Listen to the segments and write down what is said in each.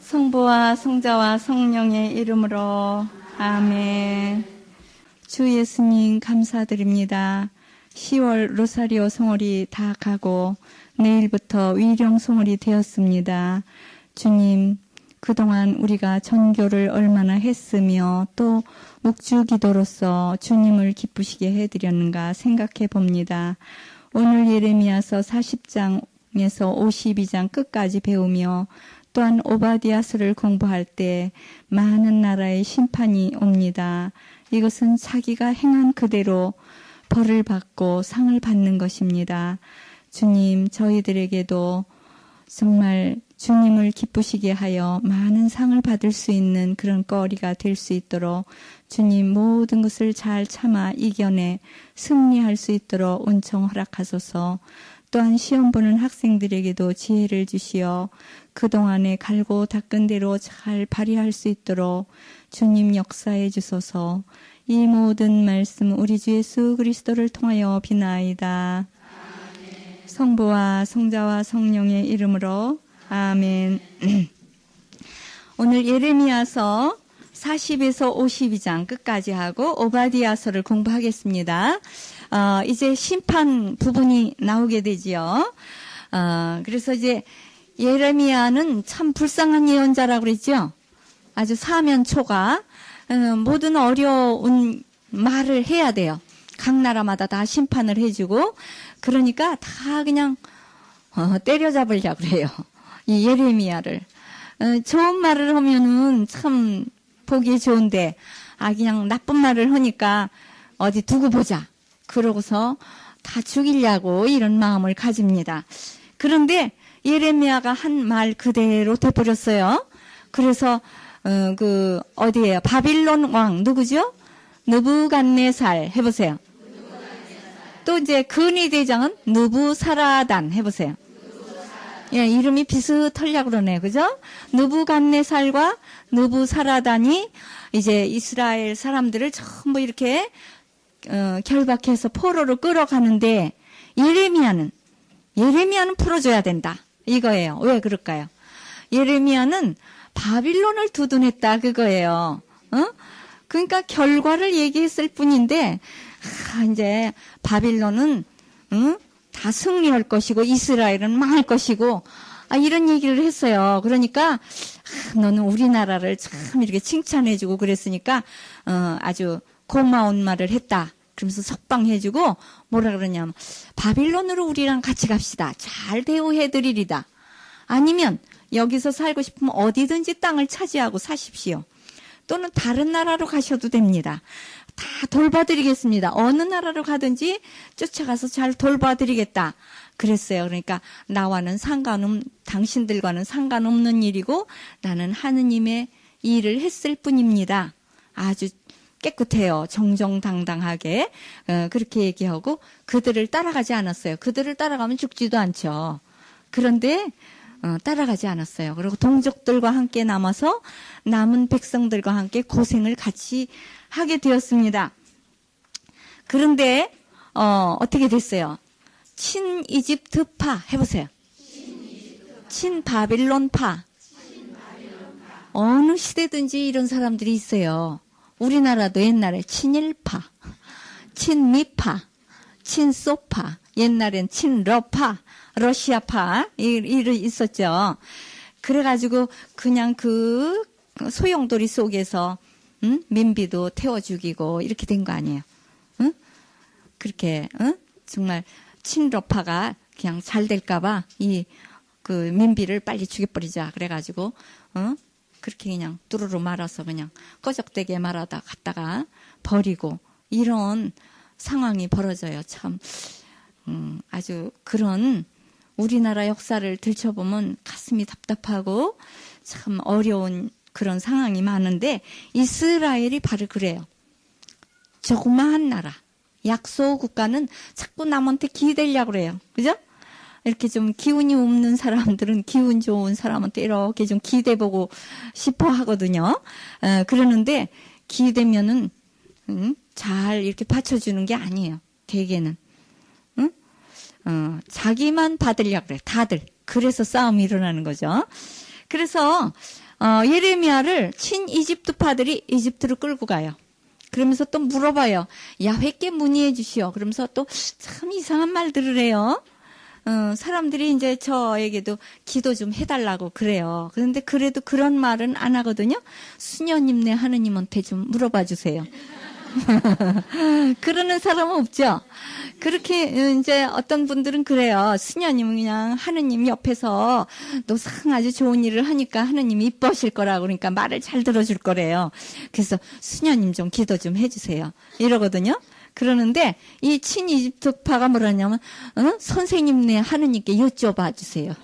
성부와 성자와 성령의 이름으로 아멘. 주 예수님 감사드립니다. 10월 로사리오 성월이 다 가고 내일부터 위령 성월이 되었습니다. 주님, 그동안 우리가 전교를 얼마나 했으며 또 묵주기도로서 주님을 기쁘시게 해드렸는가 생각해 봅니다. 오늘 예레미야서 40장에서 52장 끝까지 배우며 또한 오바댜서를 공부할 때 많은 나라의 심판이 옵니다. 이것은 자기가 행한 그대로 벌을 받고 상을 받는 것입니다. 주님, 저희들에게도 정말 주님을 기쁘시게 하여 많은 상을 받을 수 있는 그런 거리가 될 수 있도록 주님 모든 것을 잘 참아 이겨내 승리할 수 있도록 은총 허락하소서. 또한 시험 보는 학생들에게도 지혜를 주시어 그동안에 갈고 닦은 대로 잘 발휘할 수 있도록 주님 역사해 주소서. 이 모든 말씀 우리 주 예수 그리스도를 통하여 비나이다. 아멘. 성부와 성자와 성령의 이름으로 아멘. 오늘 예레미야서 40에서 52장 끝까지 하고 오바댜서를 공부하겠습니다. 이제 심판 부분이 나오게 되지요. 그래서 이제 예레미야는 참 불쌍한 예언자라고 그랬죠. 아주 사면초가 모든 어려운 말을 해야 돼요. 각 나라마다 다 심판을 해주고 그러니까 다 그냥 때려잡으려고 그래요. 이 예레미야를. 좋은 말을 하면은 참 보기 좋은데 그냥 나쁜 말을 하니까 어디 두고 보자. 그러고서 다 죽이려고 이런 마음을 가집니다. 그런데 예레미야가 한 말 그대로 돼버렸어요. 그래서 어디예요? 바빌론 왕 누구죠? 느부갓네살 해보세요. 또 이제 근위 대장은 느부사라단 해보세요. 예, 이름이 비슷하려고 그러네요. 그죠? 느부갓네살과 느부사라단이 이제 이스라엘 사람들을 전부 이렇게 결박해서 포로로 끌어가는데 예레미야는 풀어줘야 된다. 이거예요. 왜 그럴까요? 예레미야는 바빌론을 두둔했다. 그거예요. 그러니까 결과를 얘기했을 뿐인데 이제 바빌론은 다 승리할 것이고 이스라엘은 망할 것이고 이런 얘기를 했어요. 그러니까 너는 우리나라를 참 이렇게 칭찬해주고 그랬으니까 아주 고마운 말을 했다. 그러면서 석방해주고 뭐라 그러냐면 바빌론으로 우리랑 같이 갑시다. 잘 대우해드리리다. 아니면 여기서 살고 싶으면 어디든지 땅을 차지하고 사십시오. 또는 다른 나라로 가셔도 됩니다. 다 돌봐드리겠습니다. 어느 나라로 가든지 쫓아가서 잘 돌봐드리겠다. 그랬어요. 그러니까 나와는 당신들과는 상관없는 일이고 나는 하느님의 일을 했을 뿐입니다. 아주 깨끗해요. 정정당당하게 그렇게 얘기하고 그들을 따라가지 않았어요. 그들을 따라가면 죽지도 않죠. 그런데 따라가지 않았어요. 그리고 동족들과 함께 남아서 남은 백성들과 함께 고생을 같이 하게 되었습니다. 그런데 어떻게 됐어요? 친이집트파 해보세요. 친바빌론파. 어느 시대든지 이런 사람들이 있어요. 우리나라도 옛날에 친일파, 친미파, 친소파, 옛날엔 친러파, 러시아파 있었죠. 그래가지고 그냥 그 소용돌이 속에서 민비도 태워 죽이고 이렇게 된 거 아니에요. 그렇게 정말 친러파가 그냥 잘 될까봐 그 민비를 빨리 죽여버리자 그래가지고 그렇게 그냥 뚜루루 말아서 그냥 꺼적대게 말하다 갔다가 버리고 이런 상황이 벌어져요. 참 아주 그런 우리나라 역사를 들춰보면 가슴이 답답하고 참 어려운 그런 상황이 많은데 이스라엘이 바로 그래요. 조그마한 나라, 약소 국가는 자꾸 남한테 기대려고 그래요. 그죠? 이렇게 좀 기운이 없는 사람들은 기운 좋은 사람한테 이렇게 좀 기대보고 싶어 하거든요. 그러는데 기대면은 잘 이렇게 받쳐주는 게 아니에요. 대개는. 자기만 받으려고 그래. 다들. 그래서 싸움이 일어나는 거죠. 그래서 예레미야를 친 이집트파들이 이집트로 끌고 가요. 그러면서 또 물어봐요. 야훼께 문의해 주시오. 그러면서 또 참 이상한 말들을 해요. 사람들이 이제 저에게도 기도 좀 해달라고 그래요. 그런데 그래도 그런 말은 안 하거든요. 수녀님네 하느님한테 좀 물어봐 주세요. 그러는 사람은 없죠. 그렇게 이제 어떤 분들은 그래요. 수녀님은 그냥 하느님 옆에서 노상 아주 좋은 일을 하니까 하느님이 이뻐하실 거라고 그러니까 말을 잘 들어줄 거래요. 그래서 수녀님 좀 기도 좀 해주세요. 이러거든요. 그러는데 이 친이집트파가 뭐라냐면 선생님네 하느님께 여쭤봐 주세요.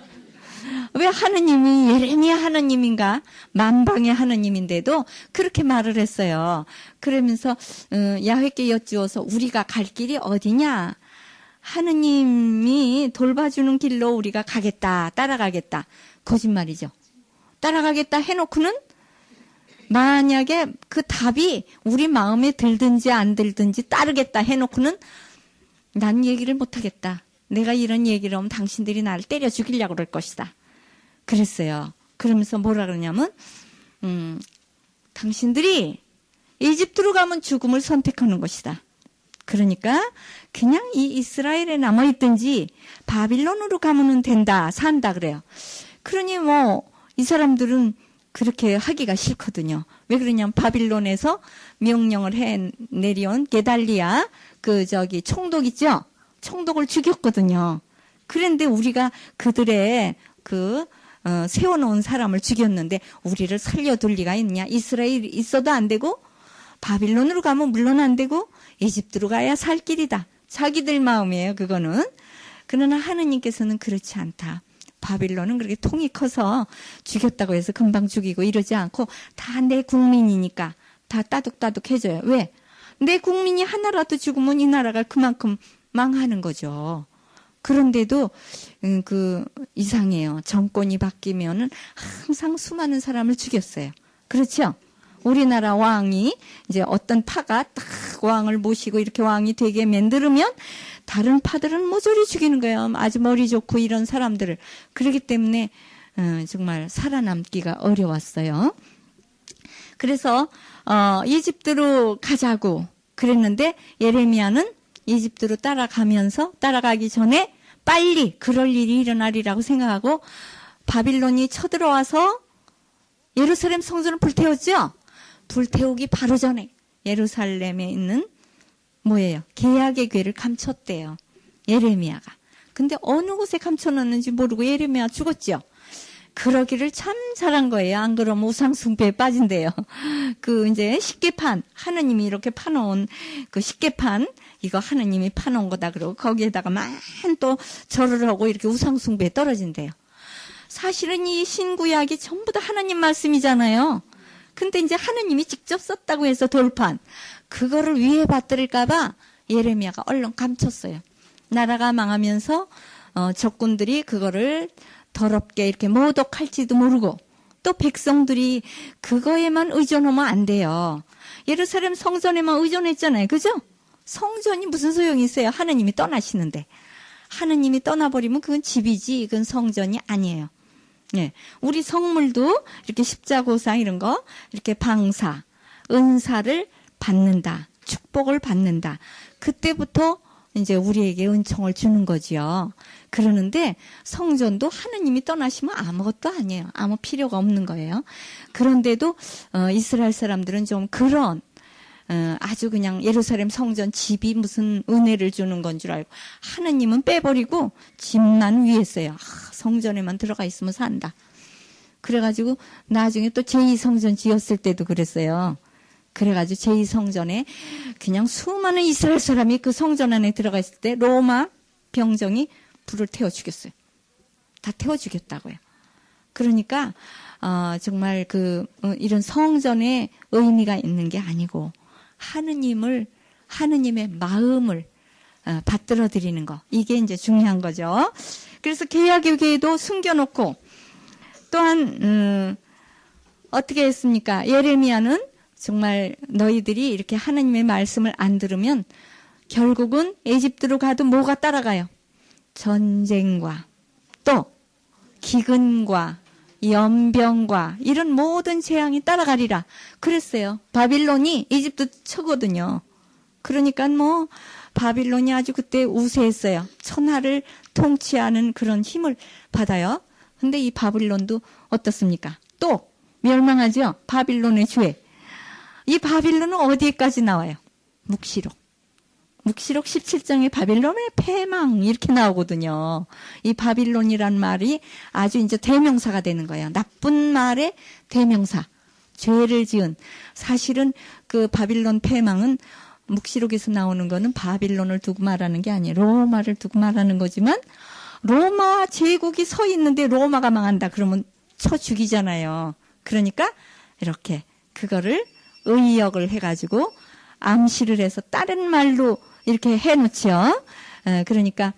왜 하느님이 예레미야 하느님인가? 만방의 하느님인데도 그렇게 말을 했어요. 그러면서 야훼께 여쭈어서 우리가 갈 길이 어디냐? 하느님이 돌봐주는 길로 우리가 가겠다. 따라가겠다. 거짓말이죠. 따라가겠다 해놓고는 만약에 그 답이 우리 마음에 들든지 안 들든지 따르겠다 해놓고는 난 얘기를 못하겠다. 내가 이런 얘기를 하면 당신들이 나를 때려 죽이려고 그럴 것이다. 그랬어요. 그러면서 뭐라 그러냐면 당신들이 이집트로 가면 죽음을 선택하는 것이다. 그러니까 그냥 이 이스라엘에 남아있든지 바빌론으로 가면 된다. 산다 그래요. 그러니 뭐 이 사람들은 그렇게 하기가 싫거든요. 왜 그러냐면 바빌론에서 명령을 해 내려온 게달리아 총독 있죠? 총독을 죽였거든요. 그런데 우리가 그들의 세워놓은 사람을 죽였는데 우리를 살려둘 리가 있냐? 이스라엘이 있어도 안 되고 바빌론으로 가면 물론 안 되고 이집트로 가야 살 길이다. 자기들 마음이에요. 그거는. 그러나 하느님께서는 그렇지 않다. 바빌론은 그렇게 통이 커서 죽였다고 해서 금방 죽이고 이러지 않고 다 내 국민이니까 다 따둑따둑 해줘요. 왜? 내 국민이 하나라도 죽으면 이 나라가 그만큼 망하는 거죠. 그런데도 이상해요. 정권이 바뀌면은 항상 수많은 사람을 죽였어요. 그렇죠? 우리나라 왕이 이제 어떤 파가 딱 왕을 모시고 이렇게 왕이 되게 만들면 다른 파들은 모조리 죽이는 거예요. 아주 머리 좋고 이런 사람들을. 그렇기 때문에 정말 살아남기가 어려웠어요. 그래서 이집트로 가자고 그랬는데 예레미야는 이집트로 따라가기 전에 빨리 그럴 일이 일어나리라고 생각하고 바빌론이 쳐들어와서 예루살렘 성전을 불태웠죠. 불태우기 바로 전에 예루살렘에 있는 뭐예요? 계약의 궤를 감췄대요. 예레미야가. 근데 어느 곳에 감춰놨는지 모르고 예레미야 죽었죠. 그러기를 참 잘한 거예요. 안 그러면 우상숭배에 빠진대요. 이제 십계판, 하느님이 이렇게 파놓은 십계판, 이거 하느님이 파놓은 거다 그러고 거기에다가 만 또 절을 하고 이렇게 우상숭배에 떨어진대요. 사실은 이 신구약이 전부 다 하나님 말씀이잖아요. 근데 이제 하느님이 직접 썼다고 해서 돌판. 그거를 위에 받들을까봐 예레미야가 얼른 감췄어요. 나라가 망하면서 적군들이 그거를 더럽게 이렇게 모독할지도 모르고 또 백성들이 그거에만 의존하면 안 돼요. 예루살렘 성전에만 의존했잖아요. 그죠? 성전이 무슨 소용이 있어요? 하느님이 떠나시는데. 하느님이 떠나버리면 그건 집이지 그건 성전이 아니에요. 네. 우리 성물도 이렇게 십자고상 이런 거 이렇게 방사, 은사를 받는다. 축복을 받는다. 그때부터 이제 우리에게 은총을 주는 거지요. 그러는데 성전도 하느님이 떠나시면 아무것도 아니에요. 아무 필요가 없는 거예요. 그런데도 이스라엘 사람들은 좀 그런 아주 그냥 예루살렘 성전 집이 무슨 은혜를 주는 건 줄 알고 하느님은 빼버리고 집만 위에 써요. 성전에만 들어가 있으면 산다. 그래가지고 나중에 또 제2성전 지었을 때도 그랬어요. 그래가지고 제2성전에 그냥 수많은 이스라엘 사람이 그 성전 안에 들어가 있을 때 로마 병정이 불을 태워 죽였어요. 다 태워 죽였다고요. 그러니까 정말 이런 성전에 의미가 있는 게 아니고 하느님의 마음을 받들어 드리는 거. 이게 이제 중요한 거죠. 그래서 계약의 궤도 숨겨놓고 또한 어떻게 했습니까? 예레미야는 정말 너희들이 이렇게 하느님의 말씀을 안 들으면 결국은 에집트로 가도 뭐가 따라가요? 전쟁과 또 기근과 연병과 이런 모든 재앙이 따라가리라 그랬어요. 바빌론이 이집트 처거든요. 그러니까 뭐 바빌론이 아주 그때 우세했어요. 천하를 통치하는 그런 힘을 받아요. 근데 이 바빌론도 어떻습니까? 또 멸망하죠. 바빌론의 죄. 이 바빌론은 어디까지 나와요? 묵시록 17장에 바빌론의 패망 이렇게 나오거든요. 이 바빌론이란 말이 아주 이제 대명사가 되는 거예요. 나쁜 말의 대명사. 죄를 지은. 사실은 그 바빌론 패망은 묵시록에서 나오는 거는 바빌론을 두고 말하는 게 아니에요. 로마를 두고 말하는 거지만 로마 제국이 서 있는데 로마가 망한다 그러면 쳐 죽이잖아요. 그러니까 이렇게 그거를 의역을 해가지고 암시를 해서 다른 말로 이렇게 해놓죠. 그러니까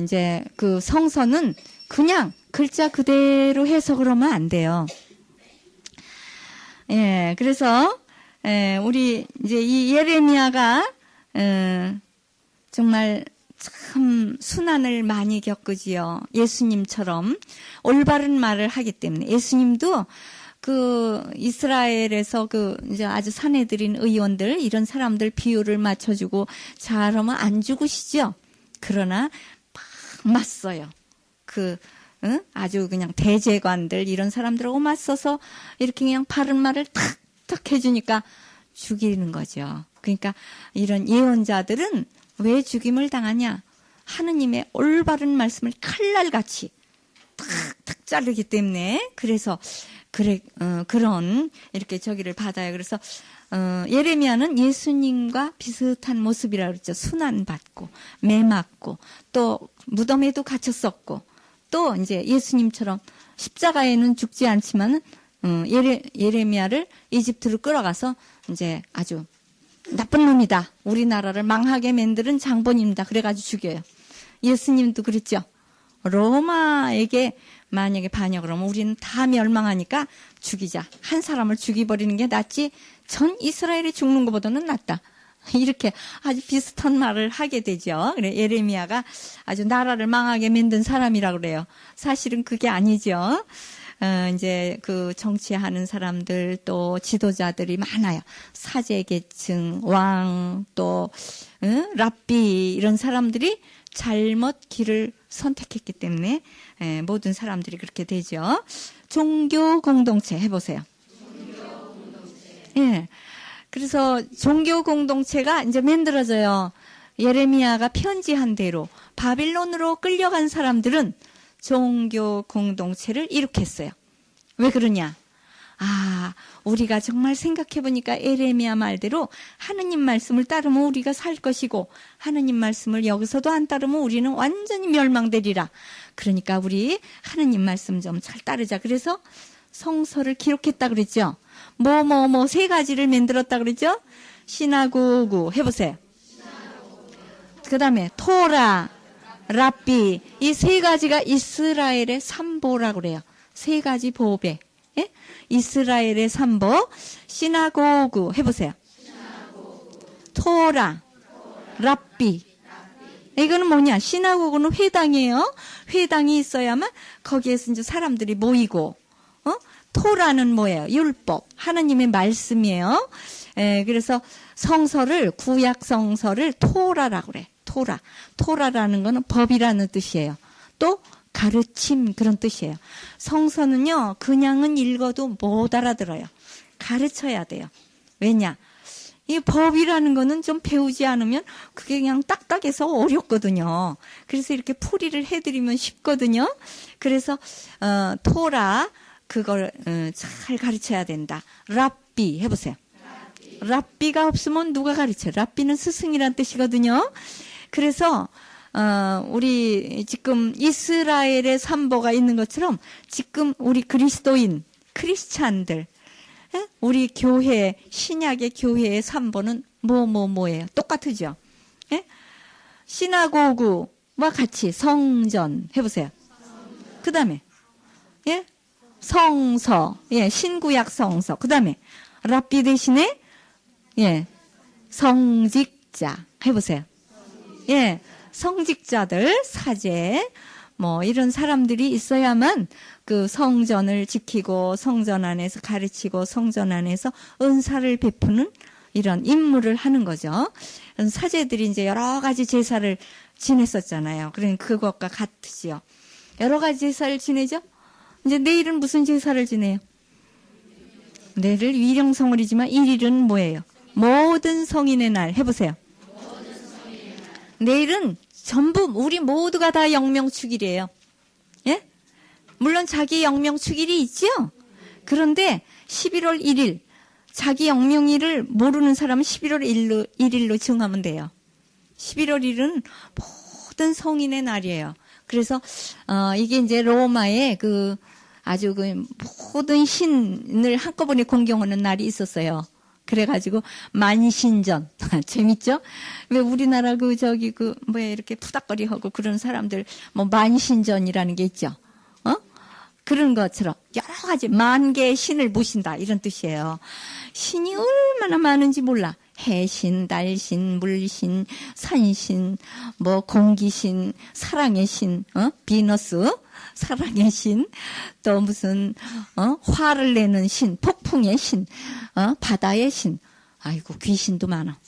이제 그 성서는 그냥 글자 그대로 해석을 하면 안 돼요. 예, 그래서 우리 이제 이 예레미야가 정말 참 순환을 많이 겪으지요. 예수님처럼 올바른 말을 하기 때문에 예수님도 그 이스라엘에서 그 이제 아주 사내들인 의원들 이런 사람들 비율을 맞춰주고 잘하면 안 죽으시죠. 그러나 막 맞서요. 아주 그냥 대제관들 이런 사람들하고 맞서서 이렇게 그냥 바른 말을 탁탁 해주니까 죽이는 거죠. 그러니까 이런 예언자들은 왜 죽임을 당하냐? 하느님의 올바른 말씀을 칼날같이 탁탁 자르기 때문에 그래서 그런 이렇게 저기를 받아요. 그래서 예레미야는 예수님과 비슷한 모습이라 그랬죠. 순환받고 매맞고 또 무덤에도 갇혔었고 또 이제 예수님처럼 십자가에는 죽지 않지만 예레미야를 이집트로 끌어가서 이제 아주 나쁜 놈이다. 우리나라를 망하게 만드는 장본입니다. 그래가지고 죽여요. 예수님도 그랬죠. 로마에게 만약에 반역을 하면 우리는 다 멸망하니까 죽이자. 한 사람을 죽여버리는 게 낫지 전 이스라엘이 죽는 것보다는 낫다. 이렇게 아주 비슷한 말을 하게 되죠. 그래 예레미야가 아주 나라를 망하게 만든 사람이라고 그래요. 사실은 그게 아니죠. 이제 그 정치하는 사람들 또 지도자들이 많아요. 사제계층, 왕, 또 랍비 이런 사람들이 잘못 길을 선택했기 때문에 모든 사람들이 그렇게 되죠. 종교 공동체 해보세요. 예. 그래서 종교 공동체가 이제 만들어져요. 예레미야가 편지한 대로 바빌론으로 끌려간 사람들은 종교 공동체를 일으켰어요. 왜 그러냐? 우리가 정말 생각해보니까 예레미야 말대로 하느님 말씀을 따르면 우리가 살 것이고 하느님 말씀을 여기서도 안 따르면 우리는 완전히 멸망되리라. 그러니까 우리 하느님 말씀 좀 잘 따르자. 그래서 성서를 기록했다 그랬죠. 세 가지를 만들었다 그랬죠. 시나고구 해보세요. 그 다음에 토라, 랍비 이 세 가지가 이스라엘의 삼보라고 그래요. 세 가지 보배. 예? 이스라엘의 삼보, 시나고구 해보세요. 토라, 랍비. 이거는 뭐냐? 시나고구는 회당이에요. 회당이 있어야만 거기에서 이제 사람들이 모이고, 토라는 뭐예요? 율법, 하나님의 말씀이에요. 그래서 성서를 구약 성서를 토라라고 그래. 토라라는 거는 법이라는 뜻이에요. 또 가르침 그런 뜻이에요. 성서는요 그냥은 읽어도 못 알아들어요. 가르쳐야 돼요. 왜냐? 이 법이라는 거는 좀 배우지 않으면 그게 그냥 딱딱해서 어렵거든요. 그래서 이렇게 풀이를 해드리면 쉽거든요. 그래서 토라 그걸 잘 가르쳐야 된다. 랍비 해보세요. 랍비가 없으면 누가 가르쳐요? 랍비는 스승이란 뜻이거든요. 그래서 우리 지금 이스라엘의 삼보가 있는 것처럼 지금 우리 그리스도인, 크리스찬들, 우리 교회, 신약의 교회의 삼보는 뭐예요? 똑같으죠? 시나고구와 같이 성전 해보세요. 그 다음에 성서, 신구약 성서. 그 다음에 랍비 대신에 성직자 해보세요. 성직자들, 사제, 뭐 이런 사람들이 있어야만 그 성전을 지키고 성전 안에서 가르치고 성전 안에서 은사를 베푸는 이런 임무를 하는 거죠. 사제들이 이제 여러 가지 제사를 지냈었잖아요. 그러니까 그것과 같으지요. 여러 가지 제사를 지내죠. 이제 내일은 무슨 제사를 지내요? 내일 위령성월이지만 1일은 뭐예요? 모든 성인의 날. 해보세요. 내일은 전부 우리 모두가 다 영명축일이에요. 예? 물론 자기 영명축일이 있죠. 그런데 11월 1일 자기 영명일을 모르는 사람은 11월 1일로 정하면 돼요. 11월 1일은 모든 성인의 날이에요. 그래서 이게 이제 로마의 그 아주 그 모든 신을 한꺼번에 공경하는 날이 있었어요. 그래가지고 만신전 재밌죠? 왜 우리나라 그 저기 그 뭐야 이렇게 푸닥거리하고 그런 사람들 뭐 만신전이라는 게 있죠. 그런 것처럼 여러 가지 만 개의 신을 모신다 이런 뜻이에요. 신이 얼마나 많은지 몰라. 해신, 달신, 물신, 산신, 뭐 공기신, 사랑의 신, 비너스, 사랑의 신, 또 무슨 화를 내는 신, 폭풍의 신, 바다의 신, 아이고 귀신도 많아.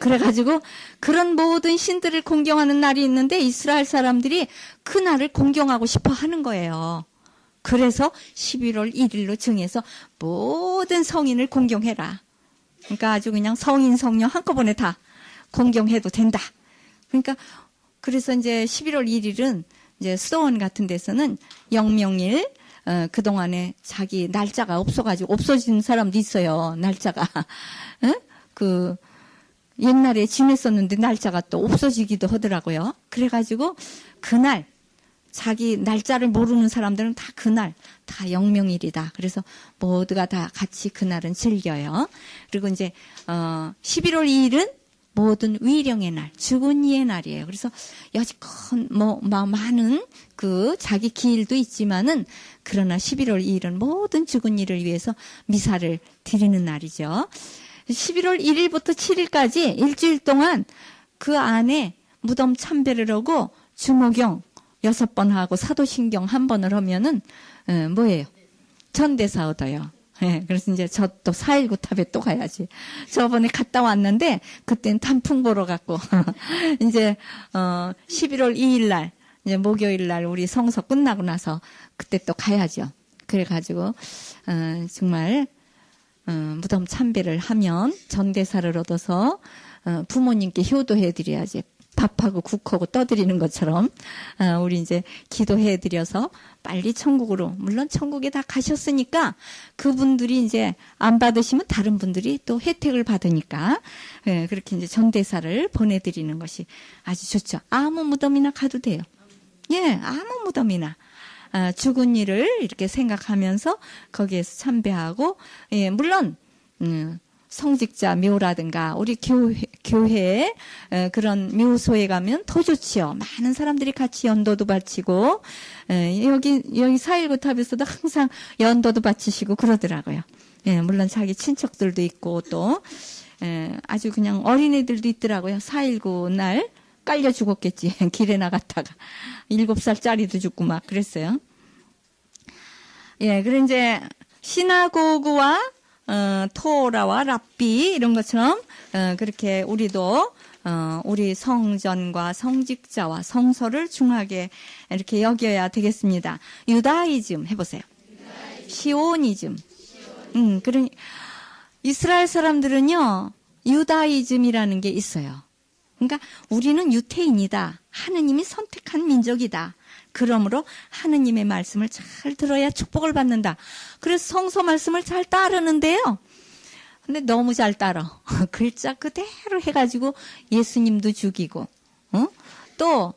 그래가지고 그런 모든 신들을 공경하는 날이 있는데 이스라엘 사람들이 그 날을 공경하고 싶어 하는 거예요. 그래서 11월 1일로 정해서 모든 성인을 공경해라. 그러니까 아주 그냥 성인, 성녀 한꺼번에 다 공경해도 된다. 그러니까 그래서 이제 11월 1일은 이제 수도원 같은 데서는 영명일, 그동안에 자기 날짜가 없어가지고 없어진 사람도 있어요. 날짜가. 그 옛날에 지냈었는데 날짜가 또 없어지기도 하더라고요. 그래가지고 그날 자기 날짜를 모르는 사람들은 다 그날 다 영명일이다. 그래서 모두가 다 같이 그날은 즐겨요. 그리고 이제 11월 2일은 모든 위령의 날, 죽은 이의 날이에요. 그래서 여지껏 뭐 많은 그 자기 기일도 있지만은 그러나 11월 2일은 모든 죽은 이를 위해서 미사를 드리는 날이죠. 11월 1일부터 7일까지 일주일 동안 그 안에 무덤 참배를 하고 주모경 6번 하고 사도신경 1번을 하면은 뭐예요? 전대사 얻어요. 예, 그래서 이제 저 또 4.19 탑에 또 가야지. 저번에 갔다 왔는데 그땐 단풍 보러 갔고 이제 11월 2일 날 이제 목요일 날 우리 성서 끝나고 나서 그때 또 가야죠. 그래가지고 정말 무덤 참배를 하면 전대사를 얻어서 부모님께 효도해드려야지. 밥하고 국하고 떠드리는 것처럼 우리 이제 기도해드려서 빨리 천국으로, 물론 천국에 다 가셨으니까 그분들이 이제 안 받으시면 다른 분들이 또 혜택을 받으니까 그렇게 이제 전대사를 보내드리는 것이 아주 좋죠. 아무 무덤이나 가도 돼요. 예, 아무 무덤이나. 죽은 일을 이렇게 생각하면서 거기에서 참배하고, 예, 물론 성직자 묘라든가 우리 교회 그런 묘소에 가면 더 좋지요. 많은 사람들이 같이 연도도 바치고 여기 4.19 탑에서도 항상 연도도 바치시고 그러더라고요. 예, 물론 자기 친척들도 있고 또 아주 그냥 어린애들도 있더라고요. 4.19 날 깔려 죽었겠지. 길에 나갔다가 7살짜리도 죽고 막 그랬어요. 예, 그래 이제 시나고그와 토라와 랍비 이런 것처럼 그렇게 우리도 우리 성전과 성직자와 성서를 중하게 이렇게 여겨야 되겠습니다. 유다이즘 해보세요. 시오니즘. 그러니 이스라엘 사람들은요 유다이즘이라는 게 있어요. 그러니까 우리는 유태인이다. 하느님이 선택한 민족이다. 그러므로 하느님의 말씀을 잘 들어야 축복을 받는다. 그래서 성서 말씀을 잘 따르는데요. 근데 너무 잘 따라. 글자 그대로 해가지고 예수님도 죽이고, 또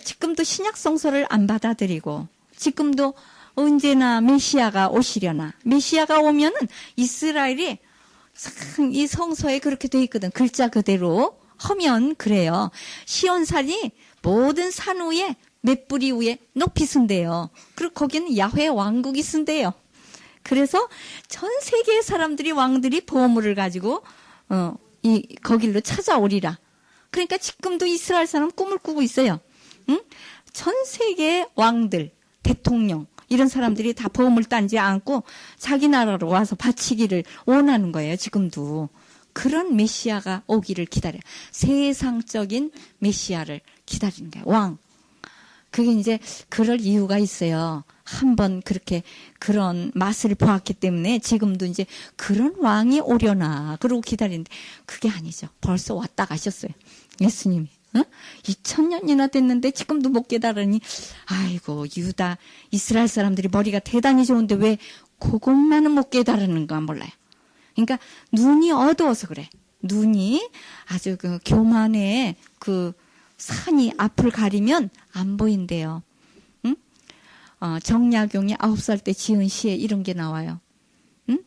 지금도 신약 성서를 안 받아들이고, 지금도 언제나 메시아가 오시려나. 메시아가 오면은 이스라엘이 이 성서에 그렇게 돼 있거든. 글자 그대로 하면 그래요. 시온산이 모든 산 위에 몇 뿌리 위에 높이 쓴대요. 그리고 거기는 야훼 왕국이 쓴대요. 그래서 전 세계의 사람들이 왕들이 보물을 가지고 거길로 찾아오리라. 그러니까 지금도 이스라엘 사람 꿈을 꾸고 있어요. 응? 전 세계 왕들, 대통령 이런 사람들이 다 보험을 따지 않고 자기 나라로 와서 바치기를 원하는 거예요. 지금도. 그런 메시아가 오기를 기다려요. 세상적인 메시아를 기다리는 거예요. 왕. 그게 이제 그럴 이유가 있어요. 한번 그렇게 그런 맛을 보았기 때문에 지금도 이제 그런 왕이 오려나 그러고 기다리는데 그게 아니죠. 벌써 왔다 가셨어요. 예수님이. 2000년이나 됐는데 지금도 못 깨달으니 아이고 유다 이스라엘 사람들이 머리가 대단히 좋은데 왜 그것만은 못 깨달으는가 몰라요. 그러니까 눈이 어두워서 그래. 눈이 아주 그 교만의 그 산이 앞을 가리면 안 보인대요. 응? 정약용이 9살 때 지은 시에 이런 게 나와요. 응?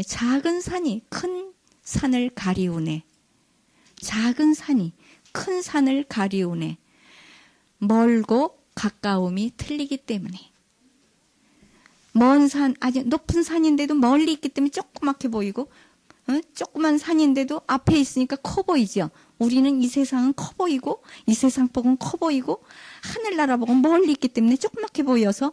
작은 산이 큰 산을 가리우네. 작은 산이 큰 산을 가리우네. 멀고 가까움이 틀리기 때문에. 먼 산, 아주 높은 산인데도 멀리 있기 때문에 조그맣게 보이고, 조그만 산인데도 앞에 있으니까 커 보이죠. 우리는 이 세상은 커 보이고, 이 세상 복은 커 보이고, 하늘나라 복은 멀리 있기 때문에 조그맣게 보여서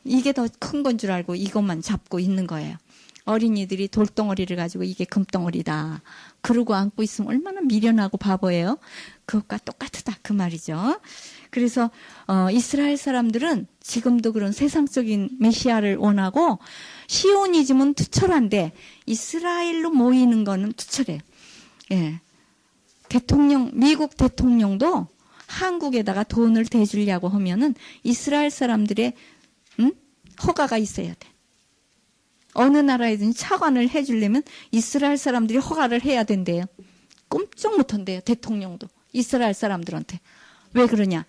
이게 더 큰 건 줄 알고 이것만 잡고 있는 거예요. 어린이들이 돌덩어리를 가지고 이게 금덩어리다. 그러고 안고 있으면 얼마나 미련하고 바보예요. 그것과 똑같다 그 말이죠. 그래서 이스라엘 사람들은 지금도 그런 세상적인 메시아를 원하고 시오니즘은 투철한데 이스라엘로 모이는 거는 투철해요. 예. 미국 대통령도 한국에다가 돈을 대주려고 하면은 이스라엘 사람들의 허가가 있어야 돼. 어느 나라에든지 차관을 해주려면 이스라엘 사람들이 허가를 해야 된대요. 꼼짝 못한대요. 대통령도. 이스라엘 사람들한테. 왜 그러냐.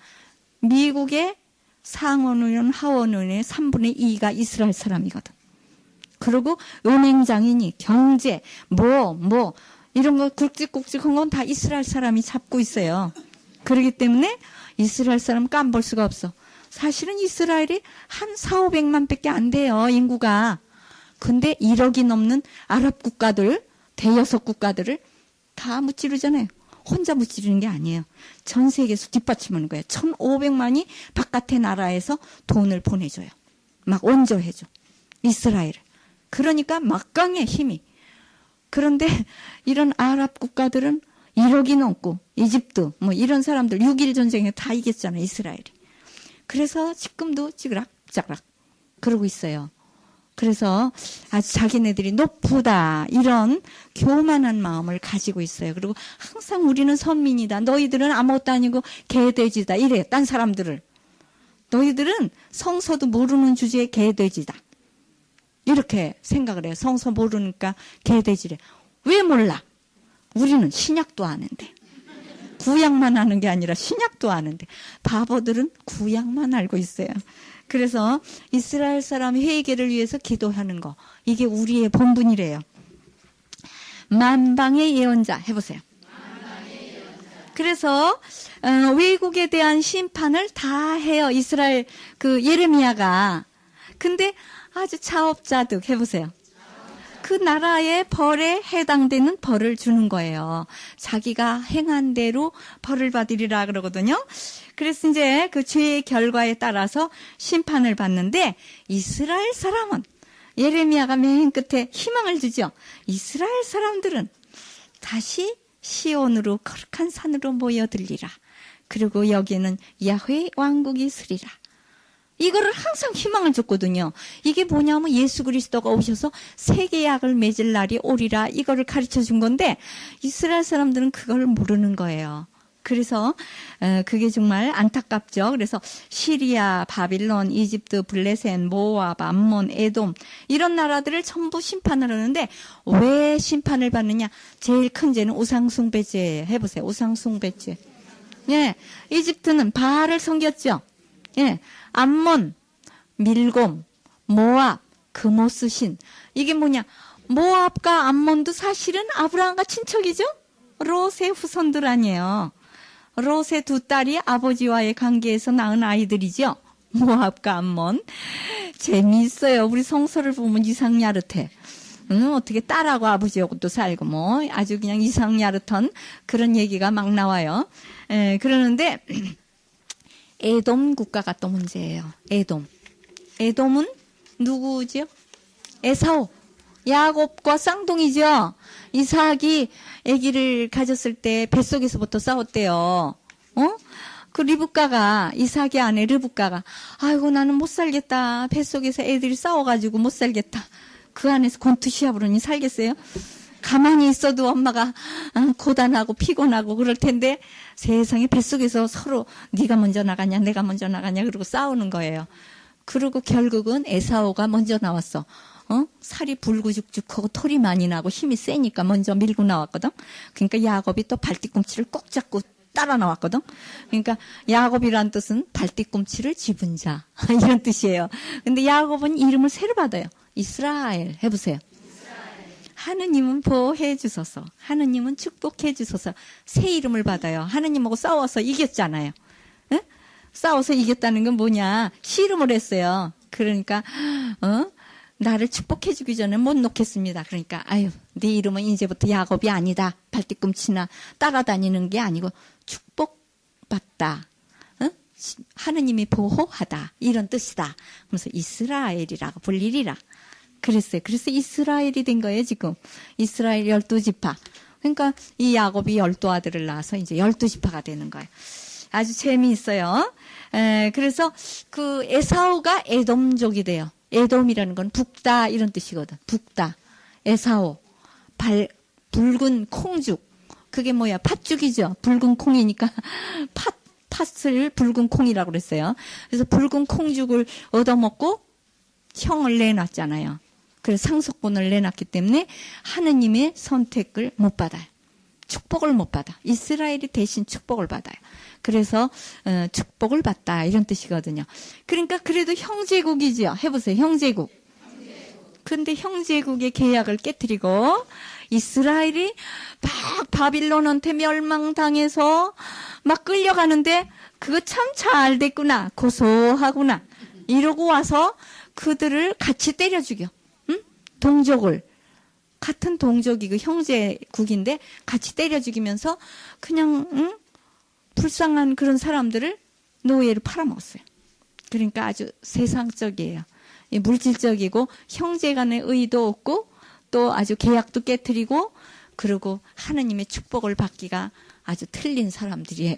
미국의 상원의원, 하원의원의 3분의 2가 이스라엘 사람이거든. 그리고 은행장이니 경제, 이런 거 굵직굵직한 건 다 이스라엘 사람이 잡고 있어요. 그렇기 때문에 이스라엘 사람 깜볼 수가 없어. 사실은 이스라엘이 한 4,500만 밖에 안 돼요. 인구가. 근데 1억이 넘는 아랍 국가들, 대여섯 국가들을 다 무찌르잖아요. 혼자 무찌르는 게 아니에요. 전 세계에서 뒷받침하는 거예요. 1,500만이 바깥의 나라에서 돈을 보내줘요. 막 원조해줘. 이스라엘을. 그러니까 막강해 힘이. 그런데 이런 아랍 국가들은 1억이 넘고 이집트 이런 사람들 6.1 전쟁에 다 이겼잖아요. 이스라엘이. 그래서 지금도 찌그락짜그락 그러고 있어요. 그래서 아주 자기네들이 높다 이런 교만한 마음을 가지고 있어요. 그리고 항상 우리는 선민이다. 너희들은 아무것도 아니고 개돼지다. 이래요. 딴 사람들을. 너희들은 성서도 모르는 주제에 개돼지다. 이렇게 생각을 해요. 성서 모르니까 개돼지래. 왜 몰라? 우리는 신약도 아는데. 구약만 아는 게 아니라 신약도 아는데. 바보들은 구약만 알고 있어요. 그래서 이스라엘 사람 회개를 위해서 기도하는 거. 이게 우리의 본분이래요. 만방의 예언자 해보세요. 그래서 외국에 대한 심판을 다 해요. 이스라엘 그 예레미야가. 근데 아주 차업자득 해보세요. 그 나라의 벌에 해당되는 벌을 주는 거예요. 자기가 행한 대로 벌을 받으리라 그러거든요. 그래서 이제 그 죄의 결과에 따라서 심판을 받는데 이스라엘 사람은 예레미야가 맨 끝에 희망을 주죠. 이스라엘 사람들은 다시 시온으로 거룩한 산으로 모여들리라. 그리고 여기에는 야훼 왕국이 있으리라. 이거를 항상 희망을 줬거든요. 이게 뭐냐면 예수 그리스도가 오셔서 세계약을 맺을 날이 오리라 이거를 가르쳐 준 건데 이스라엘 사람들은 그걸 모르는 거예요. 그래서 그게 정말 안타깝죠. 그래서 시리아, 바빌론, 이집트, 블레셋, 모압, 암몬, 에돔 이런 나라들을 전부 심판을 하는데 왜 심판을 받느냐. 제일 큰 죄는 우상숭배죄예요. 해보세요. 우상숭배죄. 예, 이집트는 바알을 섬겼죠. 예, 암몬, 밀곰, 모압, 그모스 신. 이게 뭐냐. 모압과 암몬도 사실은 아브라함과 친척이죠. 롯의 후손들 아니에요. 롯의 두 딸이 아버지와의 관계에서 낳은 아이들이죠. 모압과 암몬. 재미있어요. 우리 성서를 보면 이상야릇해. 어떻게 딸하고 아버지하고도 살고 아주 그냥 이상야릇한 그런 얘기가 막 나와요. 그러는데 에돔 국가가 또 문제예요. 에돔. 에돔은 누구죠? 에사오. 야곱과 쌍둥이죠. 이삭이 아기를 가졌을 때 뱃속에서부터 싸웠대요. 그 리브가가, 이삭의 아내 리브가가, 아이고 나는 못 살겠다. 뱃속에서 애들이 싸워가지고 못 살겠다. 그 안에서 곤투시합으로니 살겠어요? 가만히 있어도 엄마가 고단하고 피곤하고 그럴 텐데 세상에 뱃속에서 서로 네가 먼저 나가냐 내가 먼저 나가냐 그러고 싸우는 거예요. 그리고 결국은 에사오가 먼저 나왔어. 살이 불구죽죽하고 털이 많이 나고 힘이 세니까 먼저 밀고 나왔거든. 그러니까 야곱이 또 발뒤꿈치를 꼭 잡고 따라 나왔거든. 그러니까 야곱이란 뜻은 발뒤꿈치를 집은 자 이런 뜻이에요. 근데 야곱은 이름을 새로 받아요. 이스라엘 해보세요. 하느님은 보호해 주소서, 하느님은 축복해 주소서 새 이름을 받아요. 하느님하고 싸워서 이겼잖아요. 에? 싸워서 이겼다는 건 뭐냐? 씨름을 했어요. 그러니까 나를 축복해 주기 전에 못 놓겠습니다. 그러니까 아유 네 이름은 이제부터 야곱이 아니다. 발뒤꿈치나 따라다니는 게 아니고 축복받다. 하느님이 보호하다. 이런 뜻이다. 그래서 이스라엘이라고 불리리라. 그랬어요. 그래서 이스라엘이 된 거예요, 지금. 이스라엘 12지파. 그러니까 이 야곱이 12아들을 낳아서 이제 12지파가 되는 거예요. 아주 재미있어요. 그래서 그 에사오가 에돔족이 돼요. 에돔이라는 건 북다 이런 뜻이거든. 북다. 에사오. 붉은 콩죽. 그게 뭐야? 팥죽이죠. 붉은 콩이니까 팥을 붉은 콩이라고 그랬어요. 그래서 붉은 콩죽을 얻어먹고 형을 내놨잖아요. 그래서 상속권을 내놨기 때문에 하느님의 선택을 못 받아요. 축복을 못 받아. 이스라엘이 대신 축복을 받아요. 그래서 축복을 받다 이런 뜻이거든요. 그러니까 그래도 형제국이죠. 해보세요. 형제국. 근데 형제국의 계약을 깨뜨리고 이스라엘이 막 바빌론한테 멸망당해서 막 끌려가는데 그거 참 잘 됐구나. 고소하구나. 이러고 와서 그들을 같이 때려 죽여. 응? 동족을. 같은 동족이고 형제국인데 같이 때려 죽이면서 그냥 불쌍한 그런 사람들을 노예로 팔아먹었어요. 그러니까 아주 세상적이에요. 물질적이고 형제간의 의도 없고 또 아주 계약도 깨트리고 그리고 하느님의 축복을 받기가 아주 틀린 사람들이에요.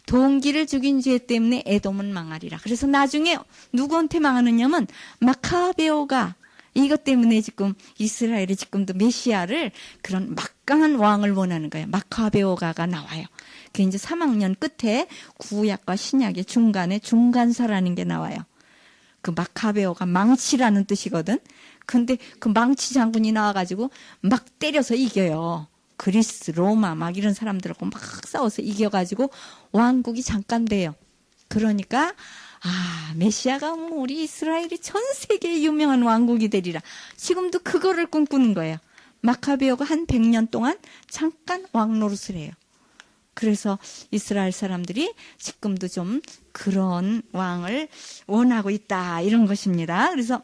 동기를 죽인 죄 때문에 에돔은 망하리라. 그래서 나중에 누구한테 망하느냐면 마카베오가 이것 때문에 지금 이스라엘이 지금도 메시아를 그런 막강한 왕을 원하는 거예요. 마카베오가가 나와요. 그 이제 3학년 끝에 구약과 신약의 중간에 중간사라는 게 나와요. 그 마카베오가 망치라는 뜻이거든. 근데 그 망치 장군이 나와가지고 막 때려서 이겨요. 그리스, 로마 막 이런 사람들하고 막 싸워서 이겨가지고 왕국이 잠깐 돼요. 그러니까 메시아가 우리 이스라엘이 전 세계에 유명한 왕국이 되리라. 지금도 그거를 꿈꾸는 거예요. 마카베오가 한 100년 동안 잠깐 왕 노릇을 해요. 그래서 이스라엘 사람들이 지금도 좀 그런 왕을 원하고 있다 이런 것입니다. 그래서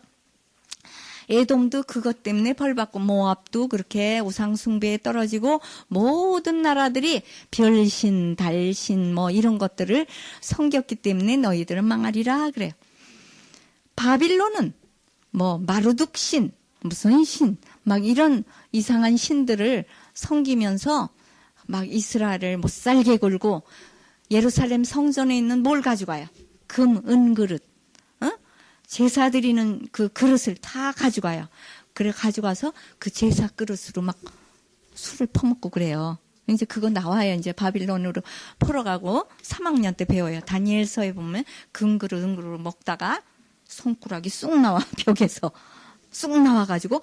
에돔도 그것 때문에 벌받고 모압도 그렇게 우상 숭배에 떨어지고 모든 나라들이 별신, 달신 뭐 이런 것들을 섬겼기 때문에 너희들은 망하리라 그래요. 바빌론은 뭐 마루둑 신, 무슨 신, 막 이런 이상한 신들을 섬기면서 막 이스라엘을 못 살게 굴고 예루살렘 성전에 있는 뭘 가져가요? 금, 은 그릇. 제사 드리는 그 그릇을 다 가져가요. 그래 가져가서 그 제사 그릇으로 막 술을 퍼먹고 그래요. 이제 그거 나와요. 이제 바빌론으로 풀어가고 3학년 때 배워요. 다니엘서에 보면 금그릇, 은그릇 먹다가 손가락이 쑥 나와. 벽에서 쑥 나와가지고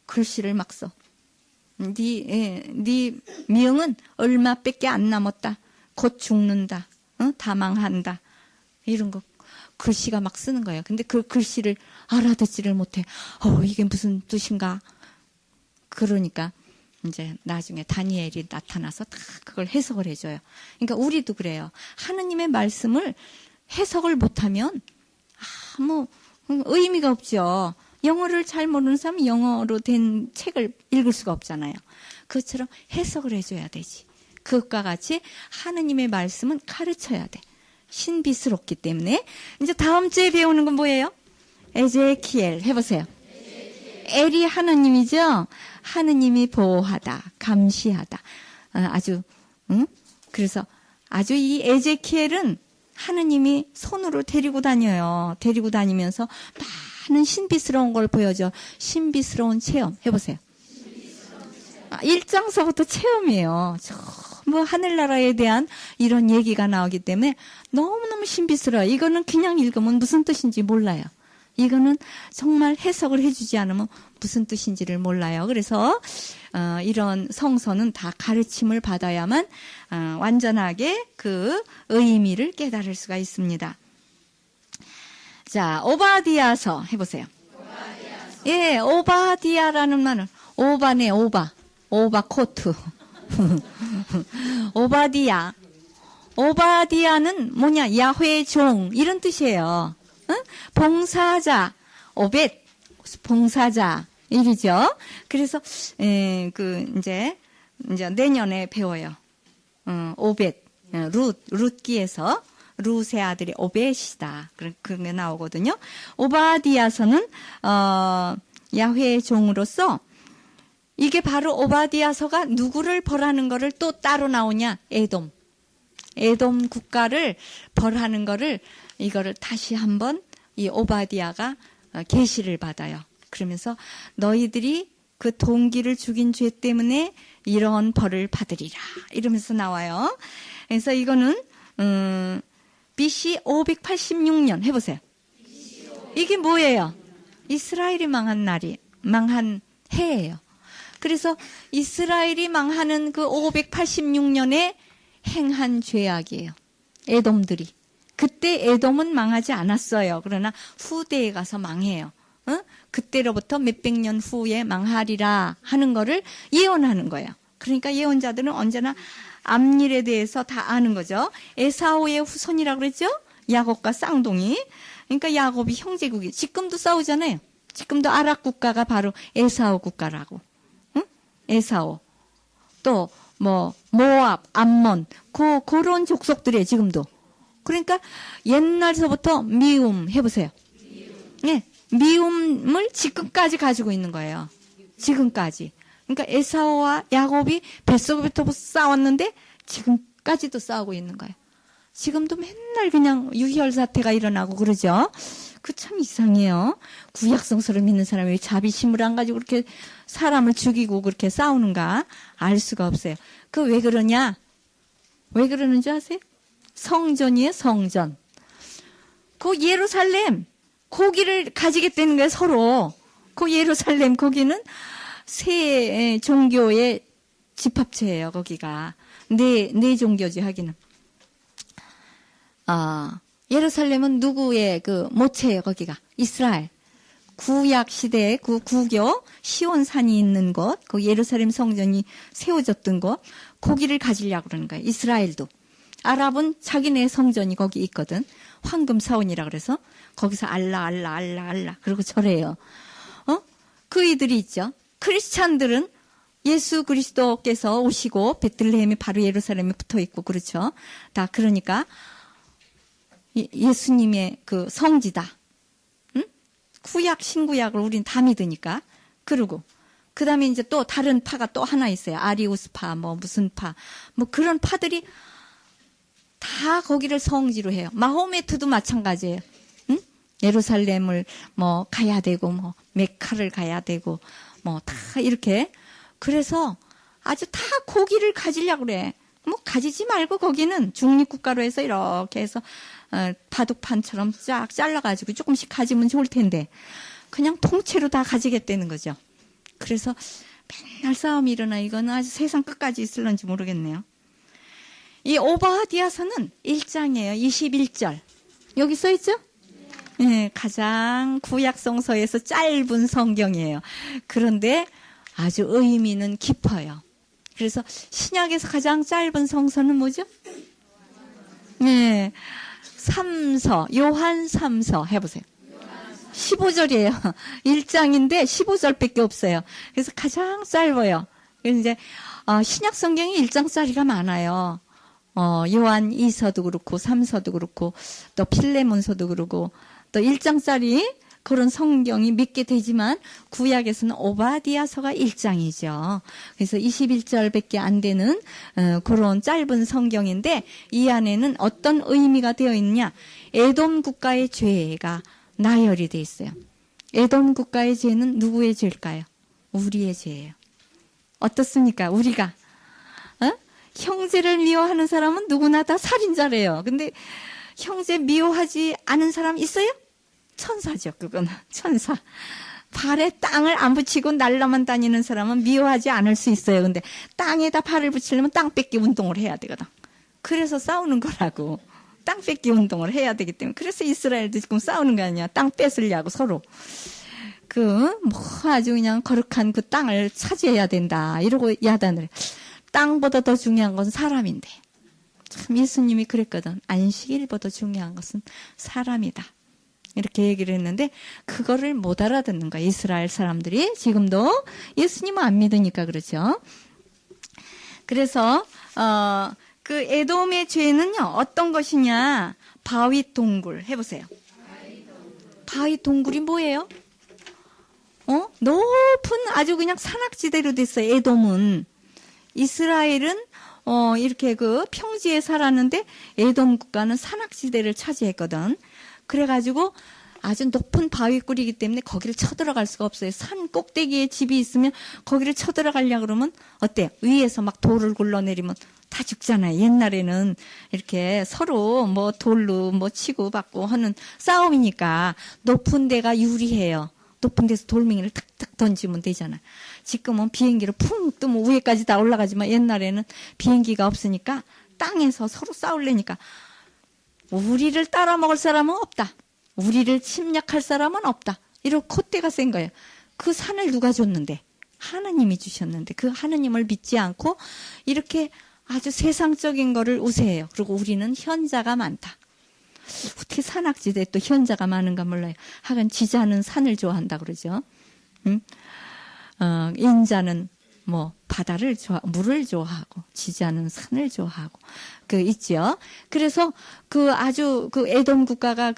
글씨를 막 써. 네 명은 얼마밖에 안 남았다. 곧 죽는다. 다 망한다. 이런 거. 글씨가 막 쓰는 거예요. 근데 그 글씨를 알아듣지를 못해. 이게 무슨 뜻인가? 그러니까 이제 나중에 다니엘이 나타나서 다 그걸 해석을 해줘요. 그러니까 우리도 그래요. 하느님의 말씀을 해석을 못하면 아무 의미가 없죠. 영어를 잘 모르는 사람은 영어로 된 책을 읽을 수가 없잖아요. 그것처럼 해석을 해줘야 되지. 그것과 같이 하느님의 말씀은 가르쳐야 돼. 신비스럽기 때문에. 이제 다음 주에 배우는 건 뭐예요? 에제키엘 해보세요. 엘이 하나님이죠. 하느님이 보호하다, 감시하다. 아주 그래서 아주 이 에제키엘은 하느님이 손으로 데리고 다녀요. 데리고 다니면서 많은 신비스러운 걸 보여줘. 신비스러운 체험 해보세요. 1장서부터 체험이에요. 뭐 하늘나라에 대한 이런 얘기가 나오기 때문에 너무너무 신비스러워요. 이거는 그냥 읽으면 무슨 뜻인지 몰라요. 이거는 정말 해석을 해주지 않으면 무슨 뜻인지를 몰라요. 그래서 이런 성서는 다 가르침을 받아야만 완전하게 그 의미를 깨달을 수가 있습니다. 자, 오바디아서 해보세요. 예, 오바디아라는 말은 오바네 오바 코트. 오바디아는 뭐냐? 야훼 종 이런 뜻이에요. 응? 봉사자, 오벳, 봉사자 일이죠. 그래서 이제 내년에 배워요. 오벳, 룻기에서 룻의 아들이 오벳이다. 그런 게 나오거든요. 오바디아서는 야훼 종으로서 이게 바로 오바디아서가 누구를 벌하는 거를 또 따로 나오냐? 에돔 국가를 벌하는 거를 이거를 다시 한번 이 오바디아가 계시를 받아요. 그러면서 너희들이 그 동기를 죽인 죄 때문에 이런 벌을 받으리라 이러면서 나와요. 그래서 이거는 BC 586년 해보세요. 이게 뭐예요? 이스라엘이 망한 해예요. 그래서 이스라엘이 망하는 그 586년에 행한 죄악이에요. 에돔들이. 그때 에돔은 망하지 않았어요. 그러나 후대에 가서 망해요. 그때로부터 몇백 년 후에 망하리라 하는 거를 예언하는 거예요. 그러니까 예언자들은 언제나 앞일에 대해서 다 아는 거죠. 에사오의 후손이라고 그랬죠? 야곱과 쌍둥이. 그러니까 야곱이 형제국이 지금도 싸우잖아요. 지금도 아랍 국가가 바로 에사오 국가라고. 에사오. 또 모압, 암몬 그런 족속들이에요. 지금도. 그러니까 옛날서부터 미움 해보세요. 예, 미움을 지금까지 가지고 있는 거예요. 지금까지. 그러니까 에사오와 야곱이 뱃속부터 싸웠는데 지금까지도 싸우고 있는 거예요. 지금도 맨날 그냥 유혈 사태가 일어나고 그러죠. 그 참 이상해요. 구약성서를 믿는 사람이 왜 자비심을 안 가지고 그렇게 사람을 죽이고 그렇게 싸우는가 알 수가 없어요. 그 왜 그러냐? 왜 그러는 줄 아세요? 성전이에요, 성전. 그 예루살렘 거기를 가지겠다는 거예요, 서로. 그 예루살렘 거기는 세 종교의 집합체예요, 거기가. 네 종교지 하기는. 예루살렘은 누구의 그 모체예요, 거기가? 이스라엘. 구약 시대에 그 구교 시온산이 있는 곳, 그 예루살렘 성전이 세워졌던 곳, 거기를 가지려고 그러는 거예요. 이스라엘도. 아랍은 자기네 성전이 거기 있거든. 황금 사원이라 그래서 거기서 알라 그러고 절해요. 그이들이 있죠. 크리스찬들은 예수 그리스도께서 오시고 베들레헴이 바로 예루살렘에 붙어 있고 그렇죠. 다 그러니까 예수님의 그 성지다. 응? 구약 신구약을 우린 다 믿으니까. 그러고 그다음에 이제 또 다른 파가 또 하나 있어요. 아리우스파 무슨 파 그런 파들이 다 거기를 성지로 해요. 마호메트도 마찬가지예요. 응? 예루살렘을 가야 되고 메카를 가야 되고 다 이렇게. 그래서 아주 다 거기를 가지려고 그래. 가지지 말고 거기는 중립국가로 해서 이렇게 해서 바둑판처럼 쫙 잘라가지고 조금씩 가지면 좋을 텐데 그냥 통째로 다 가지겠다는 거죠. 그래서 맨날 싸움이 일어나. 이거는 아주 세상 끝까지 있을런지 모르겠네요. 이 오바디아서는 1장이에요. 21절. 여기 써있죠? 네, 가장 구약성서에서 짧은 성경이에요. 그런데 아주 의미는 깊어요. 그래서 신약에서 가장 짧은 성서는 뭐죠? 네, 3서, 요한 3서 해보세요. 15절이에요. 1장인데 15절밖에 없어요. 그래서 가장 짧아요. 그래서 이제 신약 성경이 1장짜리가 많아요. 요한 2서도 그렇고 3서도 그렇고 또 필레몬서도 그렇고 또 1장짜리 그런 성경이 믿게 되지만 구약에서는 오바디아서가 1장이죠. 그래서 21절밖에 안 되는 그런 짧은 성경인데 이 안에는 어떤 의미가 되어 있느냐. 에돔 국가의 죄가 나열이 되어 있어요. 에돔 국가의 죄는 누구의 죄일까요? 우리의 죄예요. 어떻습니까? 우리가 형제를 미워하는 사람은 누구나 다 살인자래요. 근데 형제 미워하지 않은 사람 있어요? 천사죠. 그건 천사. 발에 땅을 안 붙이고 날라만 다니는 사람은 미워하지 않을 수 있어요. 근데 땅에다 발을 붙이려면 땅 뺏기 운동을 해야 되거든. 그래서 싸우는 거라고. 땅 뺏기 운동을 해야 되기 때문에. 그래서 이스라엘도 지금 싸우는 거 아니야. 땅 뺏으려고 서로. 아주 그냥 거룩한 그 땅을 차지해야 된다. 이러고 야단을 해. 땅보다 더 중요한 것은 사람인데. 참 예수님이 그랬거든. 안식일보다 중요한 것은 사람이다. 이렇게 얘기를 했는데 그거를 못 알아듣는 거야. 이스라엘 사람들이 지금도 예수님은 안 믿으니까 그렇죠. 그래서 그 에돔의 죄는요. 어떤 것이냐. 바위 동굴 해보세요. 바위 동굴이 뭐예요? 높은 아주 그냥 산악지대로 됐어요. 에돔은. 이스라엘은 이렇게 그 평지에 살았는데 에돔 국가는 산악지대를 차지했거든. 그래가지고 아주 높은 바위굴이기 때문에 거기를 쳐들어갈 수가 없어요. 산 꼭대기에 집이 있으면 거기를 쳐들어가려고 그러면 어때요? 위에서 막 돌을 굴러내리면 다 죽잖아요. 옛날에는 이렇게 서로 뭐 돌로 뭐 치고받고 하는 싸움이니까 높은 데가 유리해요. 높은 데서 돌멩이를 탁탁 던지면 되잖아요. 지금은 비행기를 풍 뜨면 위에까지 다 올라가지만 옛날에는 비행기가 없으니까 땅에서 서로 싸우려니까 우리를 따라먹을 사람은 없다. 우리를 침략할 사람은 없다. 이런 콧대가 센 거예요. 그 산을 누가 줬는데? 하느님이 주셨는데 그 하느님을 믿지 않고 이렇게 아주 세상적인 거를 우세해요. 그리고 우리는 현자가 많다. 어떻게 산악지대에 또 현자가 많은가 몰라요. 하긴 지자는 산을 좋아한다 그러죠. 인자는 뭐 바다를 물을 좋아하고 지자는 산을 좋아하고 있죠. 그래서 아주 에돔 국가가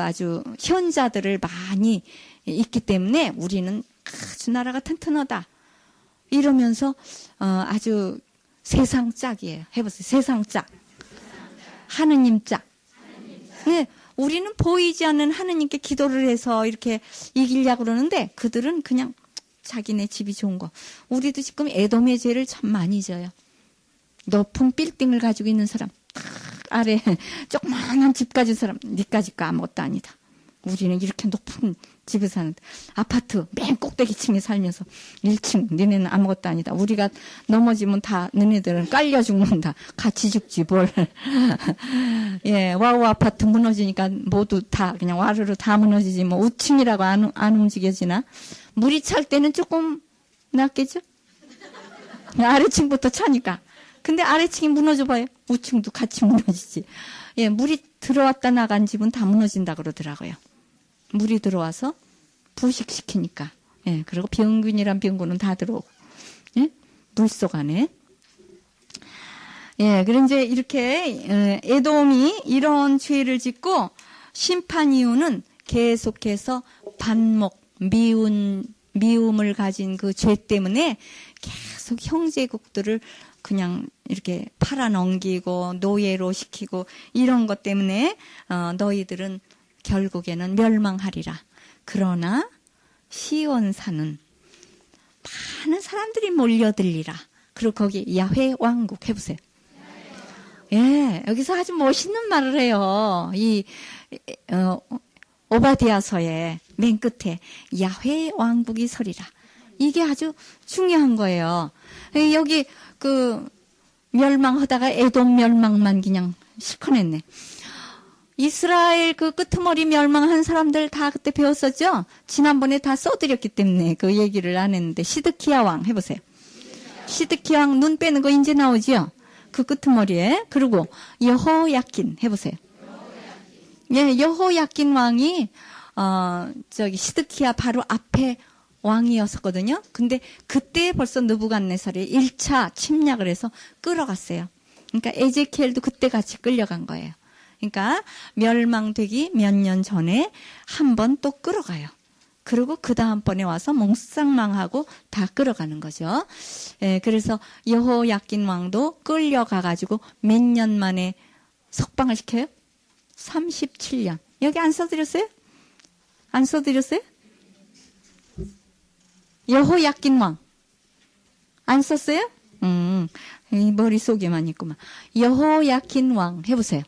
아주 현자들을 많이 있기 때문에 우리는 아주 나라가 튼튼하다 이러면서 아주 세상 짝이에요. 해보세요. 세상 짝. 하느님 짝. 네, 우리는 보이지 않는 하느님께 기도를 해서 이렇게 이기려고 그러는데 그들은 그냥 자기네 집이 좋은 거. 우리도 지금 에돔의 죄를 참 많이 져요. 높은 빌딩을 가지고 있는 사람, 아래 조그마한 집 가진 사람, 니까 집 거 아무것도 아니다. 우리는 이렇게 높은 집에 사는데 아파트 맨 꼭대기층에 살면서 1층 너네는 아무것도 아니다. 우리가 넘어지면 다 너네들은 깔려 죽는다. 같이 죽지 뭘. 예, 와우 아파트 무너지니까 모두 다 그냥 와르르 다 무너지지 뭐 우층이라고 안 움직여지나. 물이 찰 때는 조금 낫겠죠? 아래층부터 차니까. 근데 아래층이 무너져 봐요. 우층도 같이 무너지지. 예, 물이 들어왔다 나간 집은 다 무너진다 그러더라고요. 물이 들어와서 부식시키니까. 예, 그리고 병균이란 병균은 다 들어오고. 예? 물속 안에. 예, 그런 이제 이렇게 에돔이 이런 죄를 짓고 심판 이유는 계속해서 반목, 미움을 가진 그 죄 때문에 계속 형제국들을 그냥 이렇게 팔아넘기고 노예로 시키고 이런 것 때문에 너희들은 결국에는 멸망하리라. 그러나 시온산은 많은 사람들이 몰려들리라. 그리고 거기 야훼 왕국 해보세요. 예, 여기서 아주 멋있는 말을 해요. 오바댜서의 맨 끝에 야훼 왕국이 서리라. 이게 아주 중요한 거예요. 여기 멸망하다가 에돔 멸망만 그냥 실컷 했네. 이스라엘 그 끄트머리 멸망한 사람들 다 그때 배웠었죠? 지난번에 다 써드렸기 때문에 그 얘기를 안 했는데 시드키야 왕 해보세요. 시드키야 왕 눈 빼는 거 이제 나오죠? 그 끄트머리에. 그리고 여호야킨 해보세요. 예, 여호야킨 왕이 시드키야 바로 앞에 왕이었었거든요. 근데 그때 벌써 느부갓네살이 1차 침략을 해서 끌어갔어요. 그러니까 에제키엘도 그때 같이 끌려간 거예요. 그러니까 멸망되기 몇 년 전에 한 번 또 끌어가요. 그리고 그 다음번에 와서 몽상망하고 다 끌어가는 거죠. 예, 그래서 여호야긴 왕도 끌려가가지고 몇 년 만에 석방을 시켜요? 37년. 여기 안 써드렸어요? 안 써드렸어요? 여호야긴 왕. 안 썼어요? 이 머릿속에만 있구만. 여호야긴 왕 해보세요.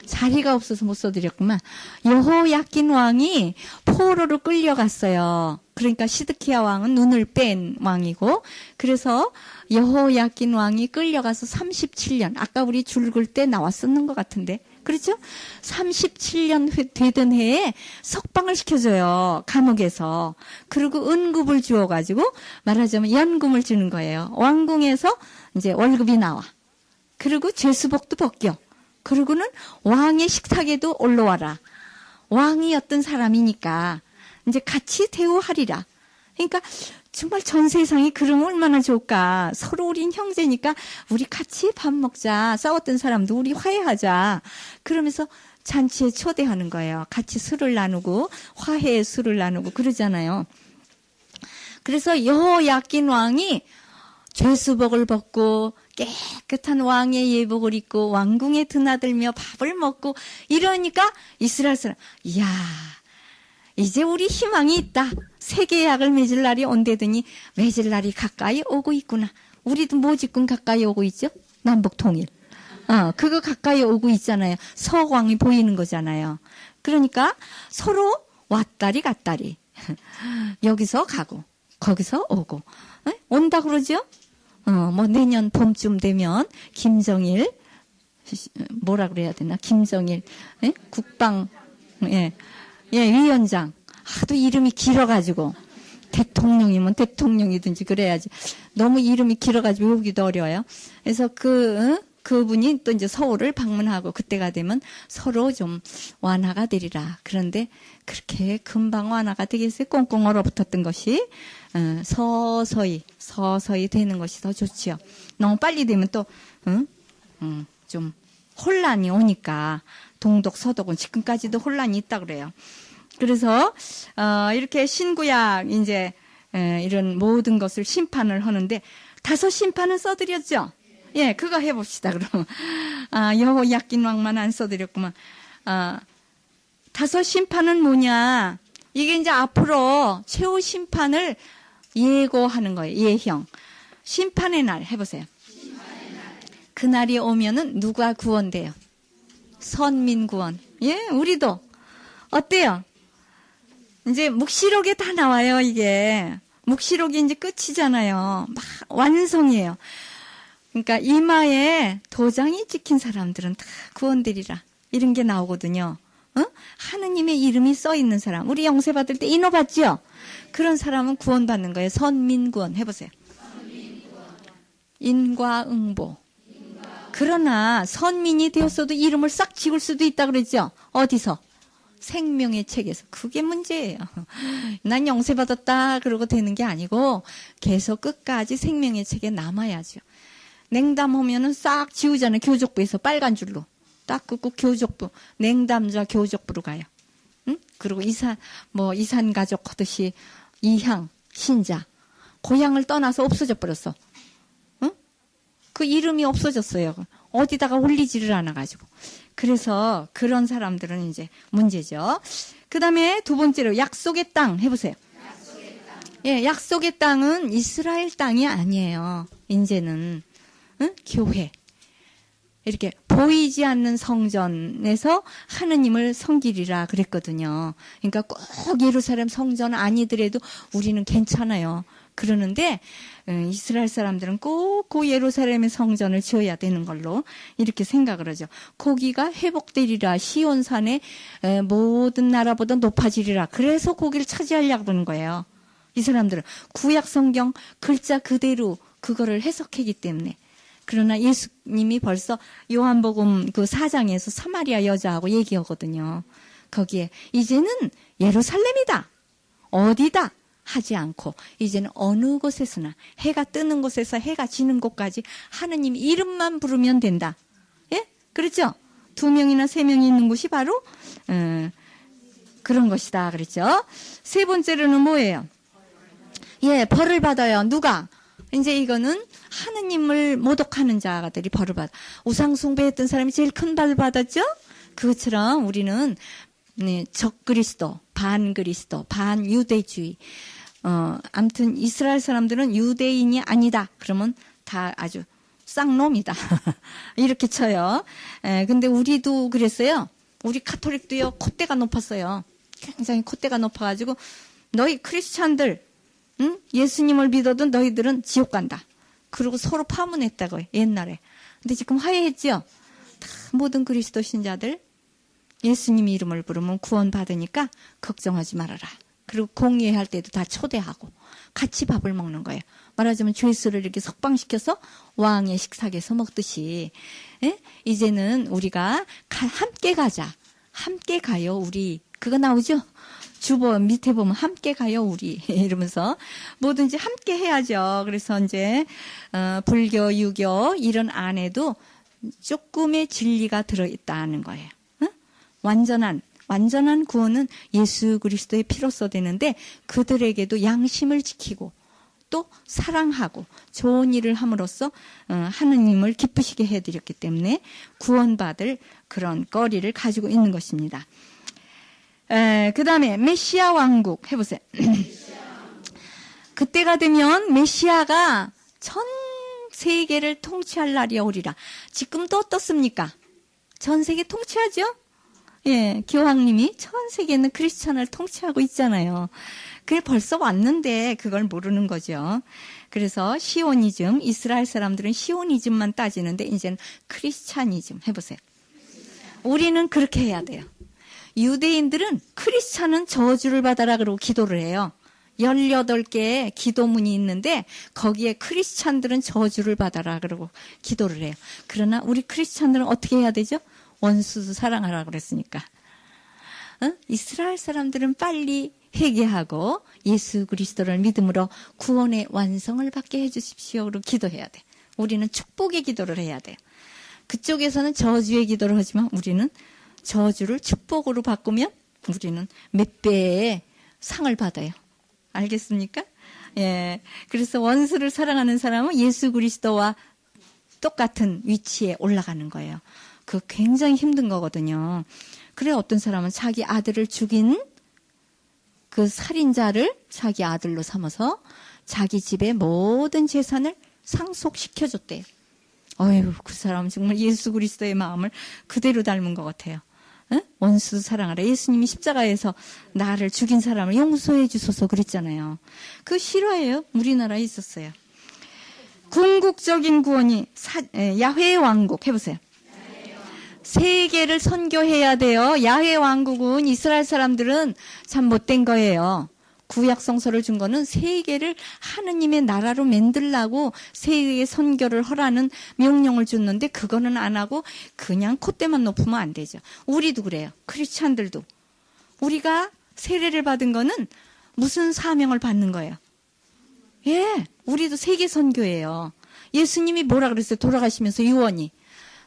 자리가 없어서 못 써드렸구만. 여호야긴 왕이 포로로 끌려갔어요. 그러니까 시드키야 왕은 눈을 뺀 왕이고, 그래서 여호야긴 왕이 끌려가서 37년, 아까 우리 줄 글 때 나왔었는 것 같은데, 그렇죠? 37년 되던 해에 석방을 시켜줘요. 감옥에서. 그리고 은급을 주어가지고 말하자면 연금을 주는 거예요. 왕궁에서 이제 월급이 나와. 그리고 죄수복도 벗겨. 그리고는 왕의 식탁에도 올라와라. 왕이었던 사람이니까 이제 같이 대우하리라. 그러니까 정말 전 세상이 그러면 얼마나 좋을까. 서로 우린 형제니까 우리 같이 밥 먹자. 싸웠던 사람도 우리 화해하자. 그러면서 잔치에 초대하는 거예요. 같이 술을 나누고 화해의 술을 나누고 그러잖아요. 그래서 여호야긴 왕이 죄수복을 벗고 깨끗한 왕의 예복을 입고 왕궁에 드나들며 밥을 먹고 이러니까 이스라엘 사람, 이야, 이제 우리 희망이 있다. 세계 약을 맺을 날이 온대더니 맺을 날이 가까이 오고 있구나. 우리도 모집군 가까이 오고 있죠? 남북 통일. 그거 가까이 오고 있잖아요. 서광이 보이는 거잖아요. 그러니까 서로 왔다리 갔다리. 여기서 가고 거기서 오고. 온다 그러죠? 뭐 내년 봄쯤 되면 김정일 뭐라 그래야 되나? 김정일 국방 위원장. 하도 이름이 길어가지고 대통령이면 대통령이든지 그래야지. 너무 이름이 길어가지고 외우기도 어려워요. 그래서 그분이 또 이제 서울을 방문하고 그때가 되면 서로 좀 완화가 되리라. 그런데 그렇게 금방 완화가 되겠어요? 꽁꽁 얼어붙었던 것이 서서히 되는 것이 더 좋지요. 너무 빨리 되면 또 좀 혼란이 오니까 동독 서독은 지금까지도 혼란이 있다 그래요. 그래서 이렇게 신구약 이제 이런 모든 것을 심판을 하는데 5 심판은 써드렸죠. 예, 그거 해봅시다. 그럼 여호야긴 왕만 안 써드렸구만. 5 심판은 뭐냐? 이게 이제 앞으로 최후 심판을 예고하는 거예요. 예형. 심판의 날 해보세요. 그날이 오면은 누가 구원돼요? 선민 구원. 예, 우리도 어때요? 이제 묵시록에 다 나와요. 이게 묵시록이 이제 끝이잖아요. 막 완성이에요. 그러니까 이마에 도장이 찍힌 사람들은 다 구원되리라. 이런 게 나오거든요. 하느님의 이름이 써 있는 사람. 우리 영세 받을 때 인호 받죠? 그런 사람은 구원받는 거예요. 선민구원 해보세요. 인과응보. 그러나 선민이 되었어도 이름을 싹 지울 수도 있다 그랬죠? 어디서? 생명의 책에서. 그게 문제예요. 난 영세 받았다 그러고 되는 게 아니고 계속 끝까지 생명의 책에 남아야죠. 냉담하면은 싹 지우잖아요. 교족부에서 빨간 줄로. 딱 긋고 교족부, 냉담자 교족부로 가요. 응? 그리고 이산 가족 하듯이 이향, 신자. 고향을 떠나서 없어져 버렸어. 응? 그 이름이 없어졌어요. 어디다가 올리지를 않아가지고. 그래서 그런 사람들은 이제 문제죠. 그 다음에 2번째로 약속의 땅 해보세요. 약속의 땅. 예, 약속의 땅은 이스라엘 땅이 아니에요. 이제는. 응? 교회. 이렇게 보이지 않는 성전에서 하느님을 섬기리라 그랬거든요. 그러니까 꼭 예루살렘 성전 아니더라도 우리는 괜찮아요. 그러는데 이스라엘 사람들은 꼭 그 예루살렘의 성전을 지어야 되는 걸로 이렇게 생각을 하죠. 거기가 회복되리라. 시온산에 모든 나라보다 높아지리라. 그래서 거기를 차지하려고 그러는 거예요. 이 사람들은 구약 성경 글자 그대로 그거를 해석하기 때문에. 그러나 예수님이 벌써 요한복음 그 4장에서 사마리아 여자하고 얘기하거든요. 거기에 이제는 예루살렘이다. 어디다? 하지 않고 이제는 어느 곳에서나 해가 뜨는 곳에서 해가 지는 곳까지 하느님 이름만 부르면 된다. 예? 그렇죠? 2명이나 3명이 있는 곳이 바로 그런 것이다. 그랬죠? 세 번째로는 뭐예요? 예, 벌을 받아요. 누가? 이제 이거는 하느님을 모독하는 자들이 벌을 받아. 우상 숭배했던 사람이 제일 큰 벌을 받았죠? 그것처럼 우리는 적그리스도, 반그리스도, 반유대주의. 아무튼 이스라엘 사람들은 유대인이 아니다. 그러면 다 아주 쌍놈이다. 이렇게 쳐요. 근데 우리도 그랬어요. 우리 카톨릭도요, 콧대가 높았어요. 굉장히 콧대가 높아가지고, 너희 크리스찬들, 응? 예수님을 믿어도 너희들은 지옥 간다. 그리고 서로 파문했다고요, 옛날에. 근데 지금 화해했죠? 다 모든 그리스도 신자들, 예수님 이름을 부르면 구원받으니까 걱정하지 말아라. 그리고 공예할 때도 다 초대하고 같이 밥을 먹는 거예요. 말하자면 죄수를 이렇게 석방시켜서 왕의 식탁에서 먹듯이. 예? 이제는 우리가 함께 가자. 함께 가요 우리. 그거 나오죠? 주보 밑에 보면 함께 가요 우리 이러면서 뭐든지 함께 해야죠. 그래서 이제 불교, 유교 이런 안에도 조금의 진리가 들어있다는 거예요. 완전한 구원은 예수 그리스도의 피로써 되는데 그들에게도 양심을 지키고 또 사랑하고 좋은 일을 함으로써 하느님을 기쁘시게 해드렸기 때문에 구원받을 그런 거리를 가지고 있는 것입니다. 그 다음에 메시아 왕국 해보세요. 그때가 되면 메시아가 전 세계를 통치할 날이 오리라. 지금도 어떻습니까? 전 세계 통치하죠? 예, 교황님이 전 세계는 크리스천을 통치하고 있잖아요. 그게 벌써 왔는데 그걸 모르는 거죠. 그래서 시오니즘, 이스라엘 사람들은 시오니즘만 따지는데 이제는 크리스찬이즘 해보세요. 우리는 그렇게 해야 돼요. 유대인들은 크리스찬은 저주를 받아라 그러고 기도를 해요. 18개의 기도문이 있는데 거기에 크리스찬들은 저주를 받아라 그러고 기도를 해요. 그러나 우리 크리스찬들은 어떻게 해야 되죠? 원수도 사랑하라 그랬으니까. 이스라엘 사람들은 빨리 회개하고 예수 그리스도를 믿음으로 구원의 완성을 받게 해주십시오. 그러고 기도해야 돼. 우리는 축복의 기도를 해야 돼요. 그쪽에서는 저주의 기도를 하지만 우리는 저주를 축복으로 바꾸면 우리는 몇 배의 상을 받아요. 알겠습니까? 예. 그래서 원수를 사랑하는 사람은 예수 그리스도와 똑같은 위치에 올라가는 거예요. 그 굉장히 힘든 거거든요. 그래 어떤 사람은 자기 아들을 죽인 그 살인자를 자기 아들로 삼아서 자기 집의 모든 재산을 상속시켜줬대요. 어휴, 그 사람은 정말 예수 그리스도의 마음을 그대로 닮은 것 같아요. 응? 원수 사랑하라. 예수님이 십자가에서 나를 죽인 사람을 용서해 주소서 그랬잖아요. 그 실화예요. 우리나라에 있었어요. 궁극적인 구원이 야훼 왕국 해보세요. 세계를 선교해야 돼요. 야훼 왕국은 이스라엘 사람들은 참 못된 거예요. 구약 성서를 준 거는 세계를 하느님의 나라로 만들라고 세계 선교를 하라는 명령을 줬는데 그거는 안 하고 그냥 콧대만 높으면 안 되죠. 우리도 그래요. 크리스찬들도. 우리가 세례를 받은 거는 무슨 사명을 받는 거예요? 예, 우리도 세계 선교예요. 예수님이 뭐라 그랬어요? 돌아가시면서 유언이.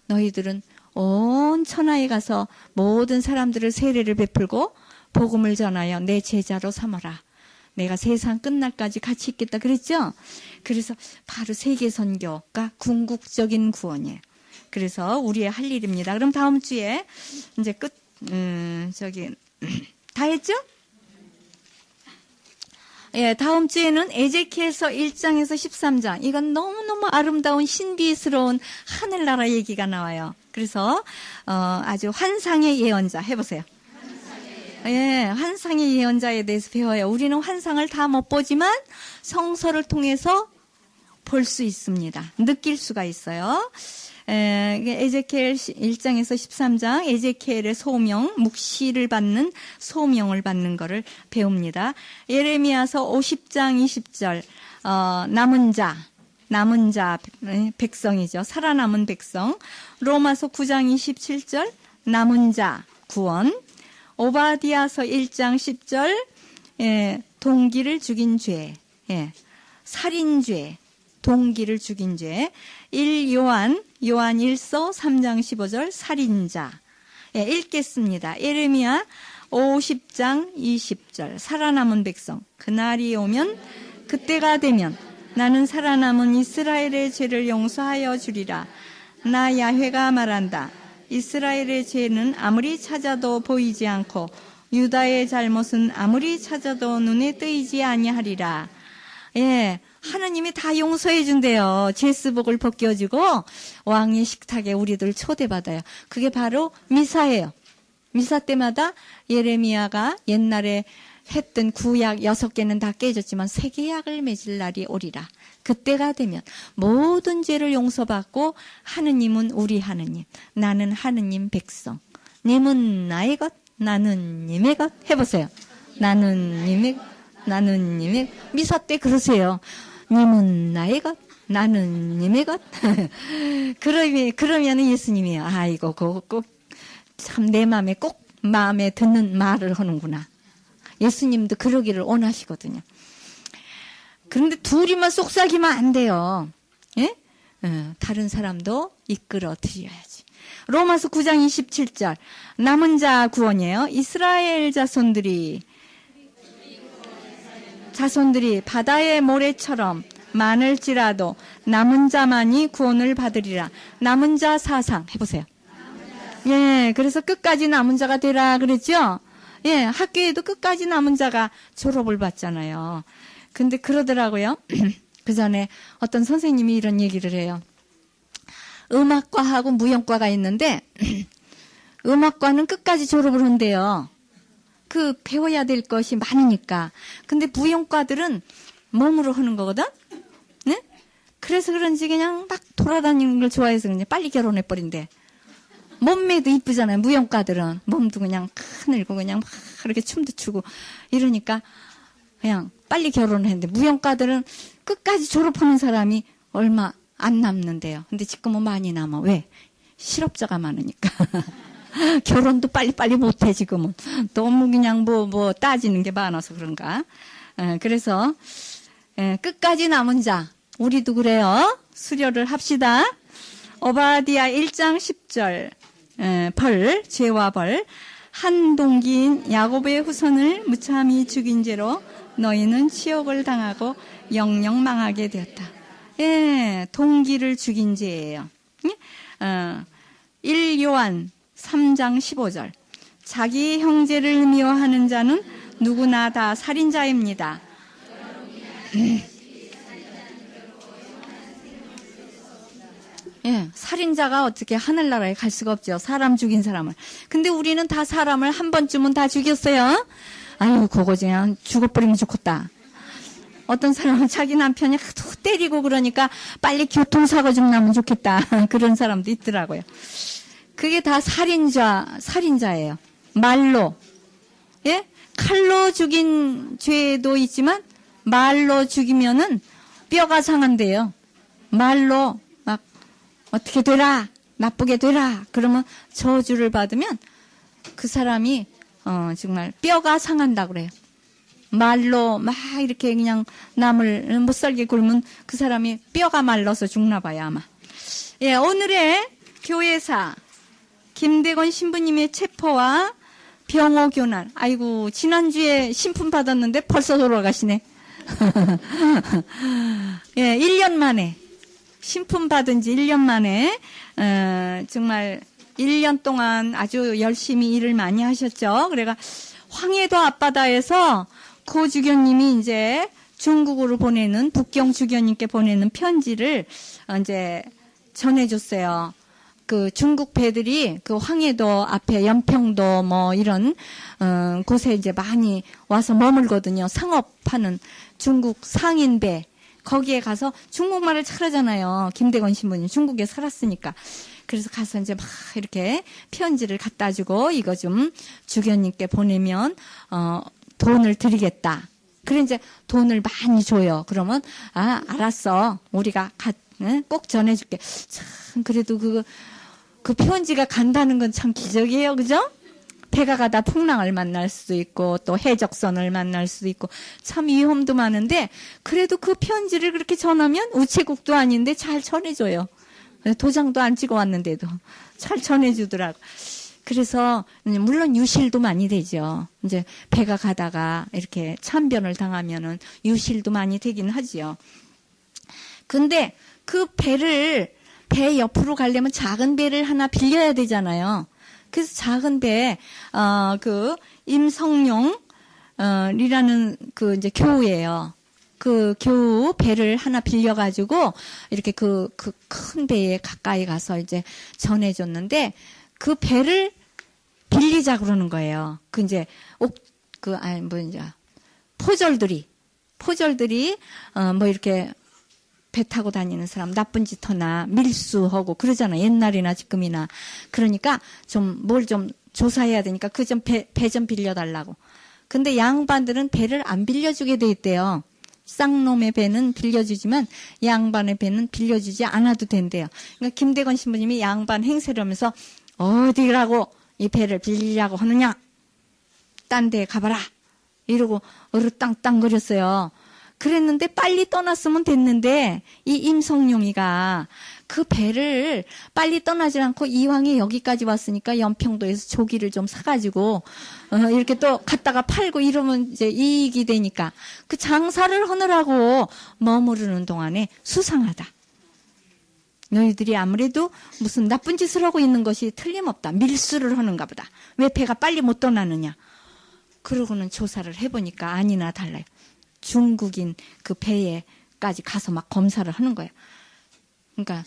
너희들은 온 천하에 가서 모든 사람들을 세례를 베풀고 복음을 전하여 내 제자로 삼아라. 내가 세상 끝날까지 같이 있겠다 그랬죠? 그래서 바로 세계 선교가 궁극적인 구원이에요. 그래서 우리의 할 일입니다. 그럼 다음 주에 이제 다 했죠? 예, 다음 주에는 에제키엘서 1장에서 13장. 이건 너무너무 아름다운 신비스러운 하늘나라 얘기가 나와요. 그래서 아주 환상의 예언자 해보세요. 예, 환상의 예언자에 대해서 배워요. 우리는 환상을 다 못 보지만 성서를 통해서 볼 수 있습니다. 느낄 수가 있어요. 에제키엘 1장에서 13장 에제키엘의 소명, 묵시를 받는 소명을 받는 거를 배웁니다. 예레미야서 50장 20절 남은 자 백성이죠. 살아남은 백성. 로마서 9장 27절 남은 자 구원. 오바디아서 1장 10절 동기를 죽인 죄, 예, 살인죄, 동기를 죽인 죄. 1요한 1서 3장 15절 살인자. 예, 읽겠습니다. 예레미야 50장 20절. 살아남은 백성. 그날이 오면, 그때가 되면 나는 살아남은 이스라엘의 죄를 용서하여 주리라. 나 야훼가 말한다. 이스라엘의 죄는 아무리 찾아도 보이지 않고 유다의 잘못은 아무리 찾아도 눈에 띄지 아니하리라. 예, 하느님이 다 용서해 준대요. 제스복을 벗겨주고 왕의 식탁에 우리들 초대받아요. 그게 바로 미사예요. 미사 때마다 예레미야가 옛날에 했던 구약 6개는 다 깨졌지만 새 계약을 맺을 날이 오리라. 그때가 되면 모든 죄를 용서받고 하느님은 우리 하느님, 나는 하느님 백성, 님은 나의 것, 나는 님의 것. 해보세요. 나는 님의 미사 때 그러세요. 님은 나의 것, 나는 님의 것. 그러면 예수님이에요. 아이고 그거 꼭 참 내 마음에 꼭 마음에 드는 말을 하는구나. 예수님도 그러기를 원하시거든요. 그런데 둘이만 속삭이면 안 돼요. 예? 다른 사람도 이끌어 드려야지. 로마서 9장 27절. 남은 자 구원이에요. 이스라엘 자손들이 바다의 모래처럼 많을지라도 남은 자만이 구원을 받으리라. 남은 자 사상 해보세요. 예, 그래서 끝까지 남은 자가 되라 그랬죠? 예, 학교에도 끝까지 남은 자가 졸업을 받잖아요. 근데 그러더라고요. 그 전에 어떤 선생님이 이런 얘기를 해요. 음악과하고 무용과가 있는데 음악과는 끝까지 졸업을 한대요. 그 배워야 될 것이 많으니까. 근데 무용과들은 몸으로 하는 거거든? 네? 그래서 그런지 그냥 막 돌아다니는 걸 좋아해서 그냥 빨리 결혼해 버린대. 몸매도 이쁘잖아요. 무용과들은 몸도 그냥 크늘고 그냥 막 이렇게 춤도 추고 이러니까 그냥 빨리 결혼을 했는데 무용과들은 끝까지 졸업하는 사람이 얼마 안 남는데요. 근데 지금은 많이 남아. 왜? 실업자가 많으니까. 결혼도 빨리빨리 못해 지금은. 너무 그냥 뭐 따지는 게 많아서 그런가. 그래서 끝까지 남은 자 우리도 그래요. 수료를 합시다. 오바디아 1장 10절. 벌, 죄와 벌. 한 동기인 야곱의 후손을 무참히 죽인 죄로 너희는 치욕을 당하고 영영 망하게 되었다. 예, 동기를 죽인 죄예요. 1요한 3장 15절. 자기 형제를 미워하는 자는 누구나 다 살인자입니다. 예, 살인자가 어떻게 하늘나라에 갈 수가 없죠. 사람 죽인 사람을. 근데 우리는 다 사람을 한 번쯤은 다 죽였어요. 아유, 그거 그냥 죽어버리면 좋겠다. 어떤 사람은 자기 남편이 하도 때리고 그러니까 빨리 교통사고 좀 나면 좋겠다. 그런 사람도 있더라고요. 그게 다 살인자예요. 말로. 예? 칼로 죽인 죄도 있지만 말로 죽이면은 뼈가 상한대요. 말로 막 어떻게 되라, 나쁘게 되라. 그러면 저주를 받으면 그 사람이 정말 뼈가 상한다 그래요. 말로 막 이렇게 그냥 남을 못 살게 굴면 그 사람이 뼈가 말라서 죽나 봐요 아마. 예, 오늘의 교회사 김대건 신부님의 체포와 병호 교난. 아이고 지난주에 신품 받았는데 벌써 돌아가시네. 예, 1년 만에 신품 받은 지 1년 만에 정말 1년 동안 아주 열심히 일을 많이 하셨죠. 그래가 황해도 앞바다에서 고 주교님이 이제 중국으로 보내는 북경 주교님께 보내는 편지를 이제 전해줬어요. 그 중국 배들이 그 황해도 앞에 연평도 뭐 이런 곳에 이제 많이 와서 머물거든요. 상업하는 중국 상인배. 거기에 가서 중국말을 잘하잖아요. 김대건 신부님 중국에 살았으니까. 그래서 가서 이제 막 이렇게 편지를 갖다 주고 이거 좀 주교님께 보내면 돈을 드리겠다. 그래 이제 돈을 많이 줘요. 그러면 알았어. 우리가 꼭 전해줄게. 참 그래도 그 편지가 간다는 건 참 기적이에요, 그죠? 배가 가다 풍랑을 만날 수도 있고 또 해적선을 만날 수도 있고 참 위험도 많은데 그래도 그 편지를 그렇게 전하면 우체국도 아닌데 잘 전해줘요. 도장도 안 찍어 왔는데도 잘 전해주더라고. 그래서 물론 유실도 많이 되죠. 이제 배가 가다가 이렇게 참변을 당하면은 유실도 많이 되긴 하지요. 근데 그 배 옆으로 가려면 작은 배를 하나 빌려야 되잖아요. 그래서 작은 배, 그 임성룡 이라는 그 이제 교우예요. 그 교우 배를 하나 빌려가지고 이렇게 그 큰 배에 가까이 가서 이제 전해줬는데 그 배를 빌리자 그러는 거예요. 그 이제 포졸들이 뭐 이렇게 배 타고 다니는 사람 나쁜 짓 하나 밀수하고 그러잖아. 옛날이나 지금이나. 그러니까 뭘 좀 조사해야 되니까 그 배 좀 빌려달라고. 근데 양반들은 배를 안 빌려주게 돼 있대요. 쌍놈의 배는 빌려주지만 양반의 배는 빌려주지 않아도 된대요. 그러니까 김대건 신부님이 양반 행세를 하면서 어디라고 이 배를 빌리려고 하느냐? 딴 데 가봐라. 이러고 으르땅땅거렸어요. 그랬는데 빨리 떠났으면 됐는데 이 임성룡이가 그 배를 빨리 떠나지 않고 이왕에 여기까지 왔으니까 연평도에서 조기를 좀 사가지고 이렇게 또 갖다가 팔고 이러면 이제 이익이 되니까 그 장사를 하느라고 머무르는 동안에 수상하다. 너희들이 아무래도 무슨 나쁜 짓을 하고 있는 것이 틀림없다. 밀수를 하는가 보다. 왜 배가 빨리 못 떠나느냐. 그러고는 조사를 해보니까 아니나 달라요. 중국인 그 배에까지 가서 막 검사를 하는 거예요. 그러니까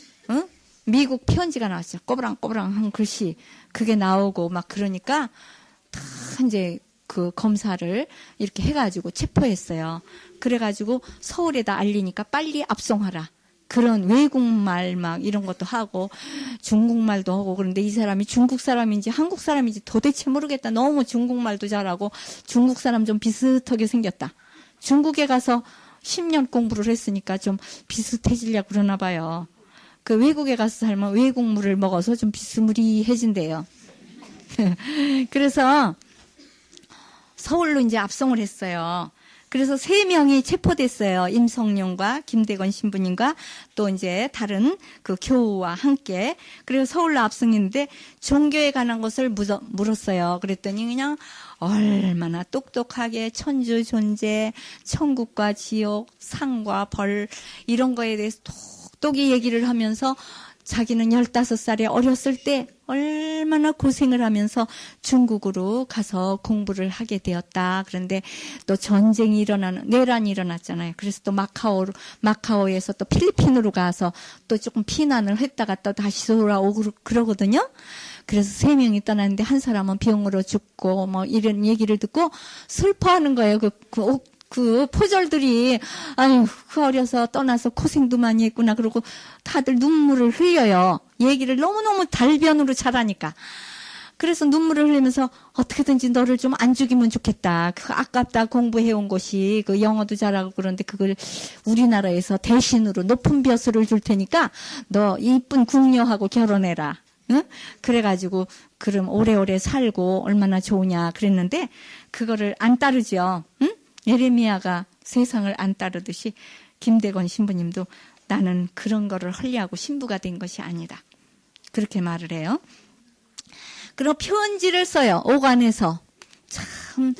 미국 편지가 나왔죠. 꼬부랑꼬부랑한 글씨 그게 나오고 막 그러니까 다 이제 그 검사를 이렇게 해가지고 체포했어요. 그래가지고 서울에다 알리니까 빨리 압송하라. 그런 외국말 막 이런 것도 하고 중국말도 하고 그런데 이 사람이 중국 사람인지 한국 사람인지 도대체 모르겠다. 너무 중국말도 잘하고 중국 사람 좀 비슷하게 생겼다. 중국에 가서 10년 공부를 했으니까 좀 비슷해지려고 그러나 봐요. 그 외국에 가서 살면 외국물을 먹어서 좀 비스무리해진대요. 그래서 서울로 이제 압송을 했어요. 그래서 3명이 체포됐어요. 임성룡과 김대건 신부님과 또 이제 다른 그 교우와 함께. 그래서 서울로 압송했는데 종교에 관한 것을 물었어요. 그랬더니 그냥 얼마나 똑똑하게 천주 존재, 천국과 지옥, 상과 벌 이런 거에 대해서 똑똑히 얘기를 하면서 자기는 15살에 어렸을 때 얼마나 고생을 하면서 중국으로 가서 공부를 하게 되었다. 그런데 또 전쟁이 내란이 일어났잖아요. 그래서 또 마카오에서 또 필리핀으로 가서 또 조금 피난을 했다가 또 다시 돌아오고 그러거든요. 그래서 3명이 떠났는데 한 사람은 병으로 죽고 뭐 이런 얘기를 듣고 슬퍼하는 거예요. 그 포졸들이 아유 그 어려서 떠나서 고생도 많이 했구나 그러고 다들 눈물을 흘려요. 얘기를 너무너무 달변으로 잘하니까. 그래서 눈물을 흘리면서 어떻게든지 너를 좀 안 죽이면 좋겠다. 그 아깝다 공부해온 것이 그 영어도 잘하고 그런데 그걸 우리나라에서 대신으로 높은 벼슬을 줄 테니까 너 이쁜 궁녀하고 결혼해라. 응? 그래가지고 그럼 오래오래 살고 얼마나 좋으냐 그랬는데 그거를 안 따르죠. 응? 예레미야가 세상을 안 따르듯이 김대건 신부님도 나는 그런 거를 하려고 신부가 된 것이 아니다. 그렇게 말을 해요. 그리고 편지를 써요. 오간에서. 참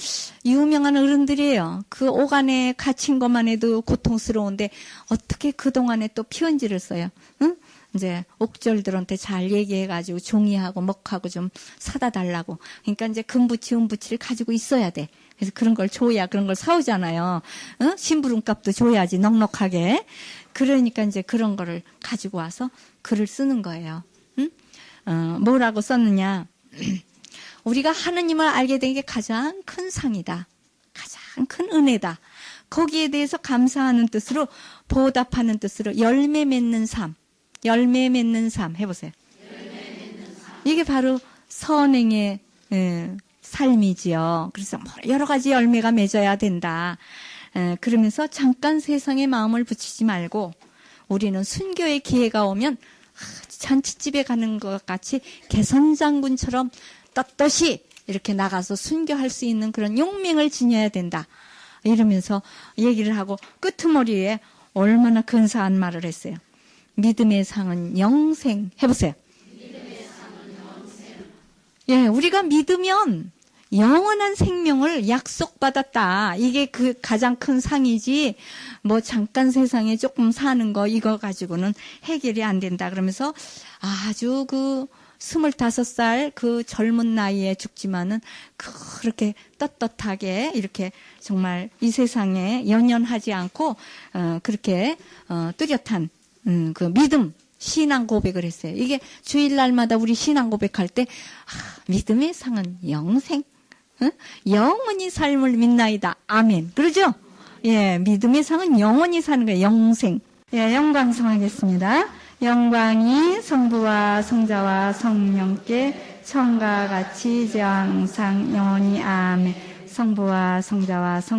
유명한 어른들이에요. 그 오간에 갇힌 것만 해도 고통스러운데 어떻게 그동안에 또 편지를 써요. 응? 이제 옥졸들한테 잘 얘기해가지고 종이하고 먹하고 좀 사다 달라고. 그러니까 이제 금부치 은부치를 가지고 있어야 돼. 그래서 그런 걸 줘야 그런 걸 사오잖아요. 응? 심부름값도 줘야지 넉넉하게. 그러니까 이제 그런 거를 가지고 와서 글을 쓰는 거예요. 응? 뭐라고 썼느냐. 우리가 하느님을 알게 된 게 가장 큰 상이다. 가장 큰 은혜다. 거기에 대해서 감사하는 뜻으로 보답하는 뜻으로 열매 맺는 삶. 열매 맺는 삶 해보세요. 이게 바로 선행의 삶이지요. 그래서 여러 가지 열매가 맺어야 된다. 그러면서 잠깐 세상에 마음을 붙이지 말고 우리는 순교의 기회가 오면 잔치집에 가는 것 같이 개선장군처럼 떳떳이 이렇게 나가서 순교할 수 있는 그런 용맹을 지녀야 된다. 이러면서 얘기를 하고 끄트머리에 얼마나 근사한 말을 했어요. 믿음의 상은 영생. 해보세요. 예, 우리가 믿으면 영원한 생명을 약속받았다. 이게 그 가장 큰 상이지, 뭐 잠깐 세상에 조금 사는 거, 이거 가지고는 해결이 안 된다. 그러면서 아주 25살 그 젊은 나이에 죽지만은 그렇게 떳떳하게 이렇게 정말 이 세상에 연연하지 않고, 그렇게, 뚜렷한, 그 믿음, 신앙 고백을 했어요. 이게 주일날마다 우리 신앙 고백할 때, 믿음의 상은 영생. 영원히 삶을 믿나이다. 아멘. 그러죠? 예, 믿음의 상은 영원히 사는 거예요. 영생. 예, 영광송하겠습니다. 영광이 성부와 성자와 성령께 처음과 같이 이제 항상 영원히 아멘. 성부와 성자와 성